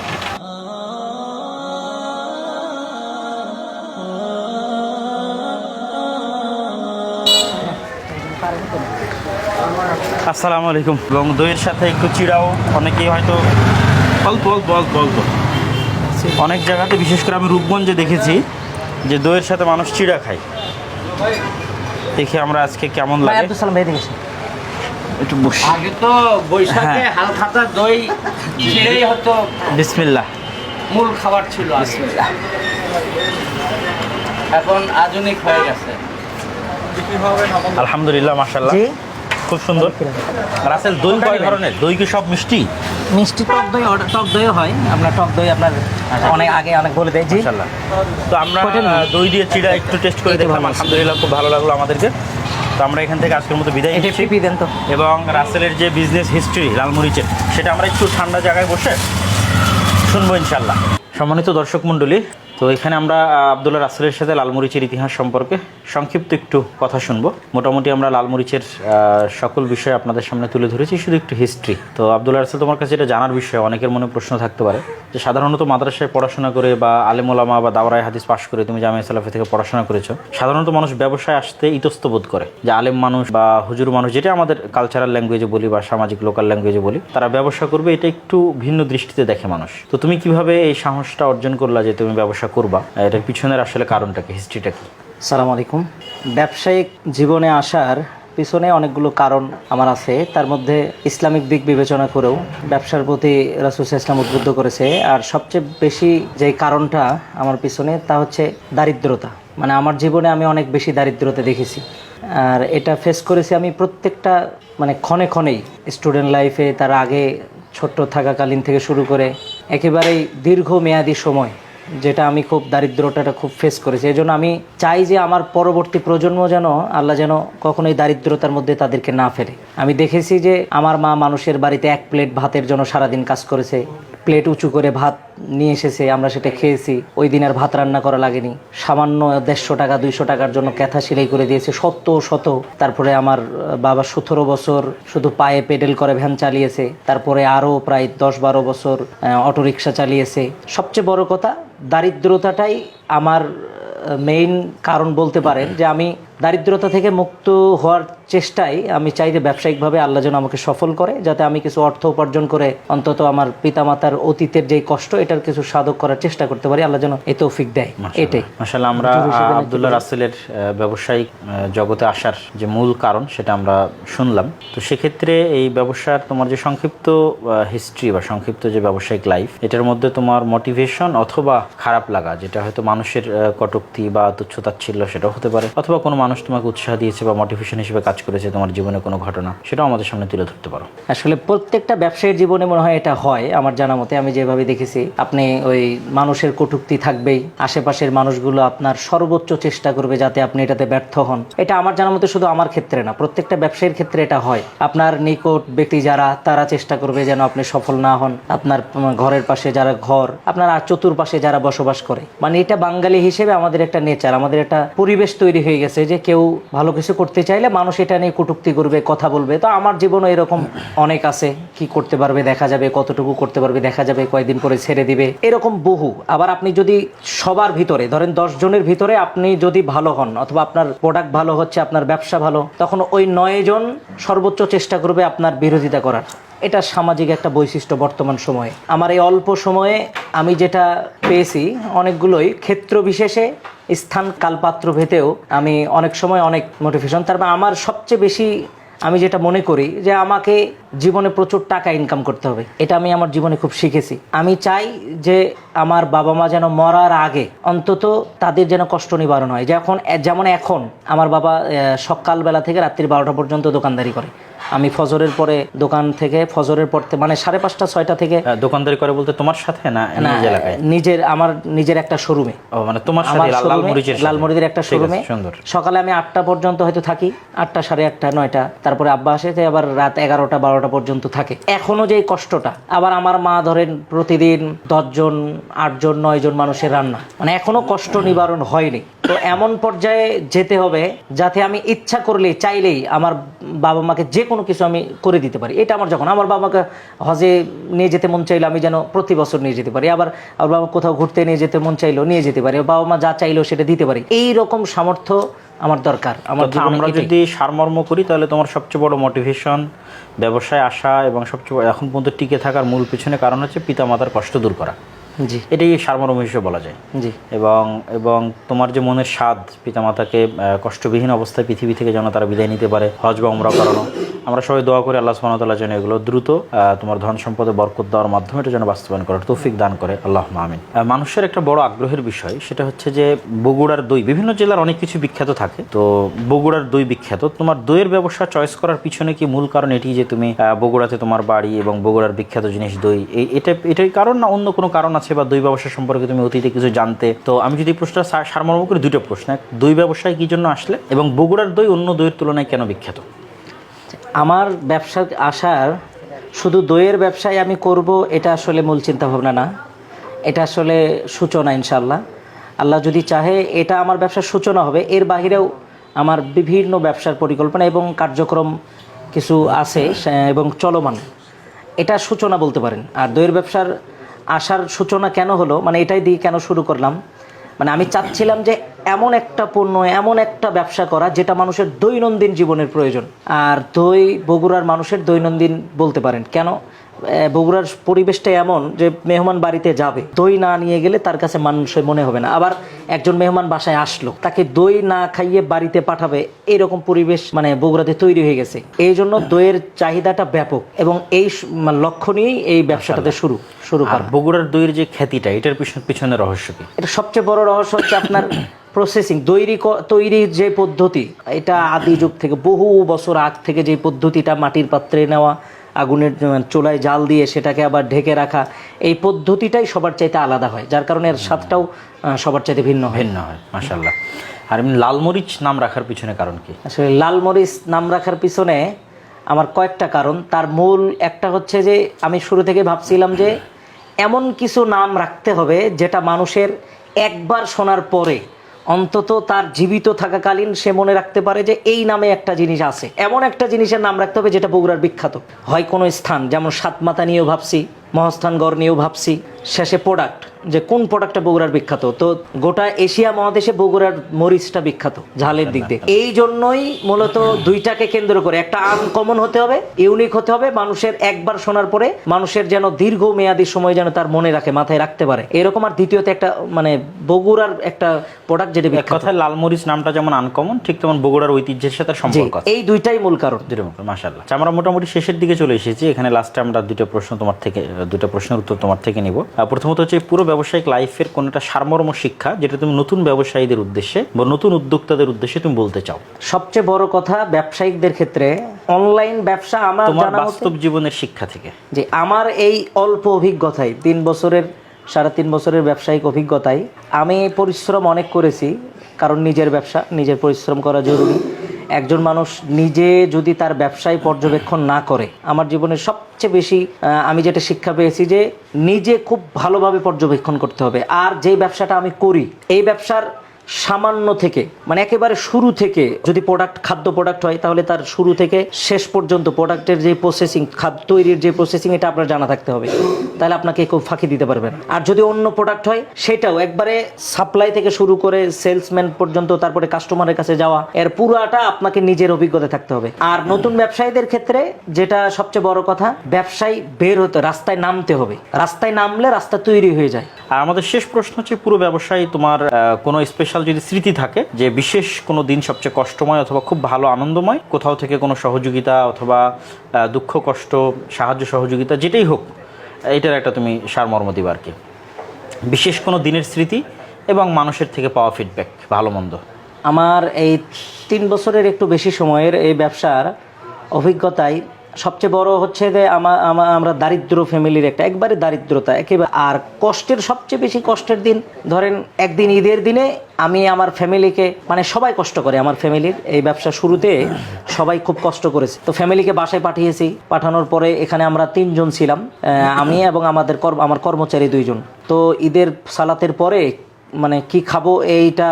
আসসালামু আলাইকুম। এবং দইয়ের সাথে একটু চিড়াও অনেকেই হয়তো অল্প অল্প অল্প অল্প অনেক জায়গাতে, বিশেষ করে আমি রূপগঞ্জে দেখেছি যে দইয়ের সাথে মানুষ চিড়া খায়। দেখি আমরা আজকে কেমন লাগে। আব্দুল সালাম ভাই দেখেছি। একটু বসি। আগে তো বৈশাখে হ্যাঁ। হালখাতা দই ছিঁড়েই হতো, বিসমিল্লাহ। মূল খাবার ছিল আগে। এখন আধুনিক হয়ে গেছে। আলহামদুলিল্লাহ, মাশাআল্লাহ, জি, খুব সুন্দর। রাসেল, দই কয় ধরনের? দই কি সব মিষ্টি? মিষ্টি টক দই, টক দইও হয়। আপনার টক দই আপনার অনেক আগে অনেক বলে দেয়। জি, মাশাআল্লাহ। তো আমরা কয়টা নিন? দই দিয়ে চিড়া একটু টেস্ট করে এই তো দেখলাম, ভালো আছে। আলহামদুলিল্লাহ খুব ভালো লাগলো আমাদেরকে। তো আমরা এখান থেকে আজকের মতো বিদায় এটা নিচ্ছি। পিপি দেন তো। এবং রাসেলের যে বিজনেস হিস্ট্রি লালমরিচের, সেটা আমরা একটু ঠান্ডা জায়গায় বসে শুনবো ইনশাল্লাহ। সম্মানিত দর্শক মণ্ডলী, তো এখানে আমরা আবদুল্লাহ রাসেলের সাথে লালমরিচের ইতিহাস সম্পর্কে সংক্ষিপ্ত একটু কথা শুনবো। মোটামুটি আমরা লালমরিচের সকল বিষয় আপনাদের সামনে তুলে ধরেছি, শুধু একটু হিস্ট্রি। তো আবদুল্লাহ রাসেল, তোমার কাছে এটা জানার বিষয়, অনেকের মনে প্রশ্ন থাকতে পারে যে সাধারণত মাদ্রাসায় পড়াশোনা করে বা আলেম ওলামা বা দাওরায়ে হাদিস পাশ করে তুমি জামিয়া সালাফি থেকে পড়াশোনা করেছো, সাধারণত মানুষ ব্যবসায় আসতে ইতস্ত বোধ করে, যে আলেম মানুষ বা হুজুর মানুষ, যেটা আমাদের কালচারাল ল্যাঙ্গুয়েজে বলি বা সামাজিক লোকাল ল্যাঙ্গুয়েজে বলি, তারা ব্যবসা করবে, এটা একটু ভিন্ন দৃষ্টিতে দেখে মানুষ। তো তুমি কিভাবে এই সাহসটা অর্জন করলা যে তুমি ব্যবসা করবা? এটার পিছনের আসলে কারণটা কি, হিস্ট্রিটা কি? আসসালামু আলাইকুম। ব্যবসায়িক জীবনে আসার পিছনে অনেকগুলো কারণ আমার আছে, তার মধ্যে ইসলামিক দিক বিবেচনা করেও ব্যবসার প্রতি রাসূল সাল্লাল্লাহু আলাইহি ওয়াসাল্লাম উদ্বুদ্ধ করেছে। আর সবচেয়ে বেশি যে কারণটা আমার পিছনে, তা হচ্ছে দারিদ্রতা। মানে আমার জীবনে আমি অনেক বেশি দারিদ্রতা দেখেছি, আর এটা ফেস করেছি আমি প্রত্যেকটা মানে ক্ষণে ক্ষণেই, স্টুডেন্ট লাইফে, তার আগে ছোট্ট থাকাকালীন থেকে শুরু করে একেবারেই দীর্ঘমেয়াদী সময়, যেটা আমি খুব দারিদ্রতাটা খুব ফেস করেছি। এই জন্য আমি চাই যে আমার পরবর্তী প্রজন্ম যেন আল্লাহ যেন কখনোই দারিদ্রতার মধ্যে তাদেরকে না ফেলে। আমি দেখেছি যে আমার মা মানুষের বাড়িতে 1 প্লেট ভাতের জন্য সারাদিন কাজ করেছে, প্লেট উঁচু করে ভাত নিয়ে এসেছে, আমরা সেটা খেয়েছি। ওই দিন আর ভাত রান্না করা লাগেনি। সামান্য 150 টাকা 200 টাকার জন্য ক্যাথা সেলাই করে দিয়েছে শত। তারপরে আমার বাবা 17 বছর শুধু পায়ে পেডেল করে ভ্যান চালিয়েছে, তারপরে আরও প্রায় 10-12 বছর অটোরিকশা চালিয়েছে। সবচেয়ে বড় কথা, দারিদ্রতাটাই আমার মেইন কারণ বলতে পারেন, যে আমি দারিদ্রতা থেকে মুক্ত হওয়ার চেষ্টায় আমি চাই যে ব্যবসায়িকভাবে আল্লাহ যেন আমাকে সফল করে, যাতে আমি কিছু অর্থ উপার্জন করে অন্তত আমার পিতামাতার অতীতের যেই কষ্ট, এটার কিছু সাধক করার চেষ্টা করতে পারি। আল্লাহ যেন এই তৌফিক দেয়। এটাই মাশাআল্লাহ। আমরা আবদুল্লাহ রাসেলের ব্যবসায়িক জগতে আসার যে মূল কারণ, সেটা আমরা শুনলাম। তো সেক্ষেত্রে এই ব্যবসার তোমার যে সংক্ষিপ্ত হিস্ট্রি বা সংক্ষিপ্ত যে ব্যবসায়িক লাইফ, এটার মধ্যে তোমার মোটিভেশন অথবা খারাপ লাগা, যেটা হয়তো মানুষের কটূক্তি বা তুচ্ছতাচ্ছিল্য, সেটাও হতে পারে, অথবা কোনো মানুষ তোমাকে উৎসাহ দিয়েছে বা মোটিভেশন হিসেবে কাজ করেছে তোমার জীবনে কোনো ঘটনা, সেটাও আমাদের সামনে তুলে ধরতে পারো। আসলে প্রত্যেকটা ব্যবসায়ীর জীবনে মনে হয় এটা হয়, আমার জানা মতে আমি যেভাবে দেখেছি। আপনি ওই মানুষের কটূক্তি থাকবেই, আশেপাশের মানুষগুলো আপনার সর্বোচ্চ চেষ্টা করবে যাতে আপনি এটাতে ব্যর্থ হন। এটা আমার জানা মতে শুধু আমার ক্ষেত্রে না, প্রত্যেকটা ব্যবসায়ীর ক্ষেত্রে এটা হয়। আপনার নিকট ব্যক্তি যারা, তারা চেষ্টা করবে যেন আপনি সফল না হন। আপনার ঘরের পাশে যারা ঘর, আপনার আর চতুর্পাশে যারা বসবাস করে, মানে এটা বাঙালি হিসেবে আমাদের একটা নেচার, আমাদের একটা পরিবেশ তৈরি হয়ে গেছে যে কেউ ভালো কিছু করতে চাইলে মানুষ এটা নিয়ে কটূক্তি করবে, কথা বলবে। তো আমার জীবনে এরকম অনেক আছে, কি করতে পারবে দেখা যাবে, কতটুকু করতে পারবে দেখা যাবে, কয়েকদিন পরে ছেড়ে দিবে, এরকম বহু। আবার আপনি যদি সবার ভিতরে ধরেন 10 জনের ভিতরে আপনি যদি ভালো হন, অথবা আপনার প্রোডাক্ট ভালো হচ্ছে, আপনার ব্যবসা ভালো, তখন ওই 9 জন সর্বোচ্চ চেষ্টা করবে আপনার বিরোধিতা করার। এটা সামাজিক একটা বৈশিষ্ট্য বর্তমান সময়ে। আমার এই অল্প সময়ে আমি যেটা পেয়েছি, অনেকগুলোই ক্ষেত্র বিশেষে, স্থান কালপাত্র ভেদেও আমি অনেক সময় অনেক মোটিভেশন। তারপর আমার সবচেয়ে বেশি আমি যেটা মনে করি যে আমাকে জীবনে প্রচুর টাকা ইনকাম করতে হবে, এটা আমি আমার জীবনে খুব শিখেছি। আমি চাই যে আমার বাবা মা যেন মরার আগে অন্তত তাদের যেন কষ্ট নিবারণ হয়। যেমন এখন আমার বাবা সকালবেলা থেকে রাত্রি 12টা পর্যন্ত দোকানদারি করে। আমি ফজরের পরে দোকান থেকে, ফজরের পর মানে 5:30 6টা থেকে দোকানদারি করে বলতে তোমার সাথে না নিজ এলাকায়? আমার নিজের একটা শোরুমে। ও মানে তোমার সাথে লালমরিচের একটা শোরুমে। সকালে আমি 8টা পর্যন্ত হয়তো থাকি, 8টা 8:30 9টা, তারপরে আব্বা আসে, আবার রাত 11টা 12টা পর্যন্ত থাকে। এখনো যে কষ্টটা, আবার আমার মা ধরেন প্রতিদিন 10 জন 8 জন 9 জন মানুষের রান্না, মানে এখনো কষ্ট নিবারণ হয়নি। তো এমন পর্যায়ে যেতে হবে যাতে আমি ইচ্ছা করলেই, চাইলেই আমার বাবা মাকে যে কোনো কিছু আমি করে দিতে পারি। এটা আমার, যখন আমার বাবাকে হজে নিয়ে যেতে মন চাইলো আমি যেন প্রতি বছর নিয়ে যেতে পারি, আবার আমার বাবা কোথাও ঘুরতে নিয়ে যেতে মন চাইলো নিয়ে যেতে পারি, বাবা মা যা চাইলো সেটা দিতে পারি। এই রকম সামর্থ্য আমার দরকার। আমরা যদি সারমর্ম করি তাহলে তোমার সবচেয়ে বড় মোটিভেশন ব্যবসায় আসা এবং সবচেয়ে এখন পর্যন্ত টিকে থাকার মূল পিছনে কারণ হচ্ছে পিতামাতার কষ্ট দূর করা। জি, এটাই সারমর্ম হিসেবে বলা যায়। জি। এবং তোমার যে মনের স্বাদ পিতামাতাকে কষ্টবিহীন অবস্থায় পৃথিবী থেকে যেন তারা বিদায় নিতে পারে, হজ বা উমরা করানো, আমরা সবাই দোয়া করি আল্লাহ সুবহানাহু ওয়া তাআলা যেন এগুলো দ্রুত তোমার ধন সম্পদে বরকত দেওয়ার মাধ্যমে এটা যেন বাস্তবায়ন করার তৌফিক দান করে, আল্লাহুম্মা আমিন। মানুষের একটা বড় আগ্রহের বিষয় সেটা হচ্ছে যে বগুড়ার দই, বিভিন্ন জেলার অনেক কিছু বিখ্যাত থাকে, তো বগুড়ার দই বিখ্যাত। তোমার দইয়ের ব্যবসা চয়েস করার পিছনে কি মূল কারণ এটি যে তুমি বগুড়াতে তোমার বাড়ি এবং বগুড়ার বিখ্যাত জিনিস দই, এটাই কারণ, না অন্য কোনো কারণ আছে, বা দই ব্যবসা সম্পর্কে তুমি অতীতে কিছু জানতে? তো আমি যদি প্রশ্নটা সারমর্ম করি, দুটো প্রশ্ন। দই ব্যবসায় কি জন্য আসলে, এবং বগুড়ার দই অন্য দইয়ের তুলনায় কেন বিখ্যাত? আমার ব্যবসা আসার, শুধু দইয়ের ব্যবসায় আমি করব এটা আসলে মূল চিন্তা ভাবনা না, এটা আসলে সূচনা। ইনশাআল্লাহ আল্লাহ যদি চাহে এটা আমার ব্যবসার সূচনা হবে। এর বাহিরেও আমার বিভিন্ন ব্যবসার পরিকল্পনা এবং কার্যক্রম কিছু আছে এবং চলমান, এটা সূচনা বলতে পারেন। আর দইয়ের ব্যবসার আসার সূচনা কেন হলো, মানে এটাই দিয়ে কেন শুরু করলাম, মানে আমি চাচ্ছিলাম যে এমন একটা পণ্য, এমন একটা ব্যবসা করা যেটা মানুষের দৈনন্দিন জীবনের প্রয়োজন। আর দই বগুড়ার মানুষের দৈনন্দিন বলতে পারেন। কেন? বগুড়ার পরিবেশটা এমন যে মেহমান বাড়িতে যাবে, দই না নিয়ে গেলে তার কাছে মানুষের মনে হবে না। আবার একজন মেহমান বাসায় আসলো, তাকে দই না খাইয়ে বাড়িতে পাঠাবে, এরকম পরিবেশ মানে বগুড়াতে তৈরি হয়ে গেছে। এই জন্য দইয়ের চাহিদাটা ব্যাপক, এবং এই লক্ষ্য নিয়েই এই ব্যবসাটাতে শুরু করা। বগুড়ার দইয়ের যে খ্যাতিটা, এটার পিছনে রহস্য কি? এটা সবচেয়ে বড় রহস্য হচ্ছে আপনার প্রসেসিং, তৈরির যে পদ্ধতি, এটা আদি যুগ থেকে, বহু বছর আগ থেকে যে পদ্ধতিটা, মাটির পাত্রে নেওয়া, আগুনের চুলায় জাল দিয়ে সেটাকে আবার ঢেকে রাখা, এই পদ্ধতিটাই সবার চাইতে আলাদা হয়, যার কারণে এর স্বাদটাও সবার চাইতে ভিন্ন হয়। মাশাআল্লাহ। আর এমনি লালমরিচ নাম রাখার পিছনে কারণ কি? আসলে লালমরিচ নাম রাখার পিছনে আমার কয়েকটা কারণ। তার মূল একটা হচ্ছে যে আমি শুরু থেকে ভাবছিলাম যে এমন কিছু নাম রাখতে হবে যেটা মানুষের একবার শোনার পরে অন্তত তার জীবিত থাকাকালীন সে মনে রাখতে পারে যে এই নামে একটা জিনিস আছে। এমন একটা জিনিসের নাম রাখতে হবে যেটা বগুড়ার বিখ্যাত হয়। কোনো স্থান, যেমন সাতমাতা নিয়েও ভাবছি, মহাস্থানগড় নিয়েও ভাবছি, শেষে প্রোডাক্ট, যে কোন প্রোডাক্টটা বগুড়ার বিখ্যাত। তো গোটা এশিয়া মহাদেশে বগুড়ার মরিচটা বিখ্যাত ঝালের দিক দিয়ে। এই জন্যই মূলত দুইটাকে কেন্দ্র করে একটা আনকমন হতে হবে, ইউনিক হতে হবে, মানুষের একবার শোনার পরে মানুষের যেন দীর্ঘ মেয়াদী সময় যেন তার মনে রাখে, মাথায় রাখতে পারে এরকম। আর দ্বিতীয়ত একটা মানে বগুড়ার একটা প্রোডাক্ট যেটা বিখ্যাত। কথায় লালমরিচ নামটা যেমন আনকমন, ঠিক তেমন বগুড়ার ঐতিহ্যের সাথে সম্পর্ক আছে। এই দুইটাই মূল কারণ। মাশাআল্লাহ। আমরা মোটামুটি শেষের দিকে চলে এসেছি। এখানে লাস্টে আমরা দুটো প্রশ্নের উত্তর তোমার থেকে নিব। প্রথমত হচ্ছে পুরো ব্যবসায়িক লাইফের কোন একটা সারমর্ম শিক্ষা যেটা তুমি নতুন ব্যবসায়ীদের উদ্দেশ্যে বা নতুন উদ্যোক্তাদের উদ্দেশ্যে তুমি বলতে চাও। সবচেয়ে বড় কথা ব্যবসায়িকদের ক্ষেত্রে অনলাইন ব্যবসা আমার তোমার জানা মতে বাস্তব জীবনের শিক্ষা থেকে। যে আমার এই অল্প অভিজ্ঞতায় 3.5 বছরের ব্যবসায়িক অভিজ্ঞতায় আমি পরিশ্রম অনেক করেছি, কারণ নিজের ব্যবসা, নিজের পরিশ্রম করা জরুরি। একজন মানুষ নিজে যদি তার ব্যবসায় পর্যবেক্ষণ না করে, আমার জীবনের সবচেয়ে বেশি আমি যেটা শিক্ষা পেয়েছি যে নিজে খুব ভালোভাবে পর্যবেক্ষণ করতে হবে। আর যে ব্যবসাটা আমি করি, এই ব্যবসার সামান্য থেকে মানে একেবারে শুরু থেকে যদি খাদ্য প্রোডাক্ট হয় তাহলে তার শুরু থেকে শেষ পর্যন্ত প্রোডাক্টের যে প্রসেসিং, খাদ্য তৈরির যে প্রসেসিং, এটা আপনার জানা থাকতে হবে, তাহলে আপনাকে কেউ ফাঁকি দিতে পারবেন। আর যদি অন্য প্রোডাক্ট হয় সেটাও একবারে সাপ্লাই থেকে শুরু করে সেলসম্যান পর্যন্ত, তারপরে কাস্টমারের কাছে যাওয়া, এর পুরাটা আপনাকে নিজের অভিজ্ঞতা থাকতে হবে। আর নতুন ব্যবসায়ীদের ক্ষেত্রে যেটা সবচেয়ে বড় কথা, ব্যবসায়ী বের হতে, রাস্তায় নামতে হবে। রাস্তায় নামলে রাস্তা তৈরি হয়ে যায়। আর আমাদের শেষ প্রশ্ন হচ্ছে, পুরো ব্যবসায় তোমার কোনো স্পেশাল যদি স্মৃতি থাকে যে বিশেষ কোনো দিন সবচেয়ে কষ্টময় অথবা খুব ভালো আনন্দময়, কোথাও থেকে কোনো সহযোগিতা অথবা দুঃখ কষ্ট, সাহায্য সহযোগিতা যেটাই হোক, এটার একটা তুমি সারমর্ম দিবা আর কি, বিশেষ কোনো দিনের স্মৃতি এবং মানুষের থেকে পাওয়া ফিডব্যাক ভালো মন্দ। আমার এই 3 বছরের একটু বেশি সময়ের এই ব্যবসার অভিজ্ঞতায় সবচেয়ে বড় হচ্ছে যে আমরা দারিদ্র ফ্যামিলির একবারে দারিদ্রতা একেবারে। আর কষ্টের সবচেয়ে বেশি কষ্টের দিন ধরেন একদিন ঈদের দিনে আমি আমার ফ্যামিলিকে, মানে সবাই কষ্ট করে আমার ফ্যামিলির, এই ব্যবসা শুরুতে সবাই খুব কষ্ট করেছে, তো ফ্যামিলিকে বাসায় পাঠিয়েছি। পাঠানোর পরে এখানে আমরা 3 জন ছিলাম, আমি এবং আমার কর্মচারী 2 জন। তো ঈদের সালাতের পরে মানে কি খাবো এইটা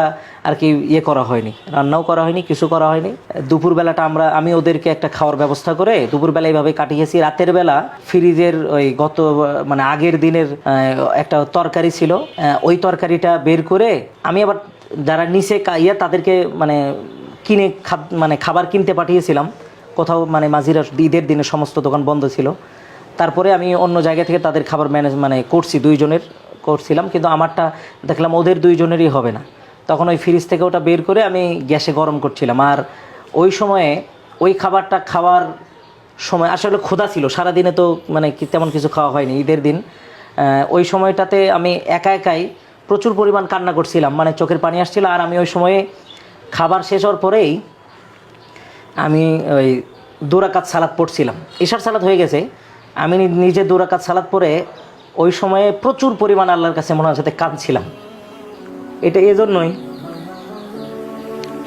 আর কি করা হয়নি, রান্নাও করা হয়নি, কিছু করা হয়নি। দুপুরবেলাটা আমি ওদেরকে একটা খাওয়ার ব্যবস্থা করে দুপুরবেলা এইভাবে কাটিয়েছি। রাতের বেলা ফ্রিজের ওই মানে আগের দিনের একটা তরকারি ছিল, ওই তরকারিটা বের করে আমি আবার যারা নিচে তাদেরকে মানে খাবার কিনতে পাঠিয়েছিলাম কোথাও, মানে মাঝিরা ঈদের দিনে সমস্ত দোকান বন্ধ ছিল। তারপরে আমি অন্য জায়গা থেকে তাদের খাবার করছি, 2 জনের করছিলাম, কিন্তু আমারটা দেখলাম ওদের 2 জনেরই হবে না। তখন ওই ফ্রিজ থেকে ওটা বের করে আমি গ্যাসে গরম করছিলাম। আর ওই সময়ে ওই খাবারটা খাওয়ার সময় আসলে ক্ষুধা ছিল, সারাদিনে তো মানে তেমন কিছু খাওয়া হয়নি ঈদের দিন। ওই সময়টাতে আমি একাই প্রচুর পরিমাণ কান্না করছিলাম, মানে চোখের পানি আসছিল। আর আমি ওই সময়ে খাবার শেষ হওয়ার পরেই আমি ওই 2 রাকাত সালাত পড়ছিলাম, ইশার সালাত হয়ে গেছে, আমি নিজে 2 রাকাত সালাত পড়ে ওই সময়ে প্রচুর পরিমাণ আল্লাহর কাছে মনে সাথে কাঁদছিলাম। এটা এজন্যই,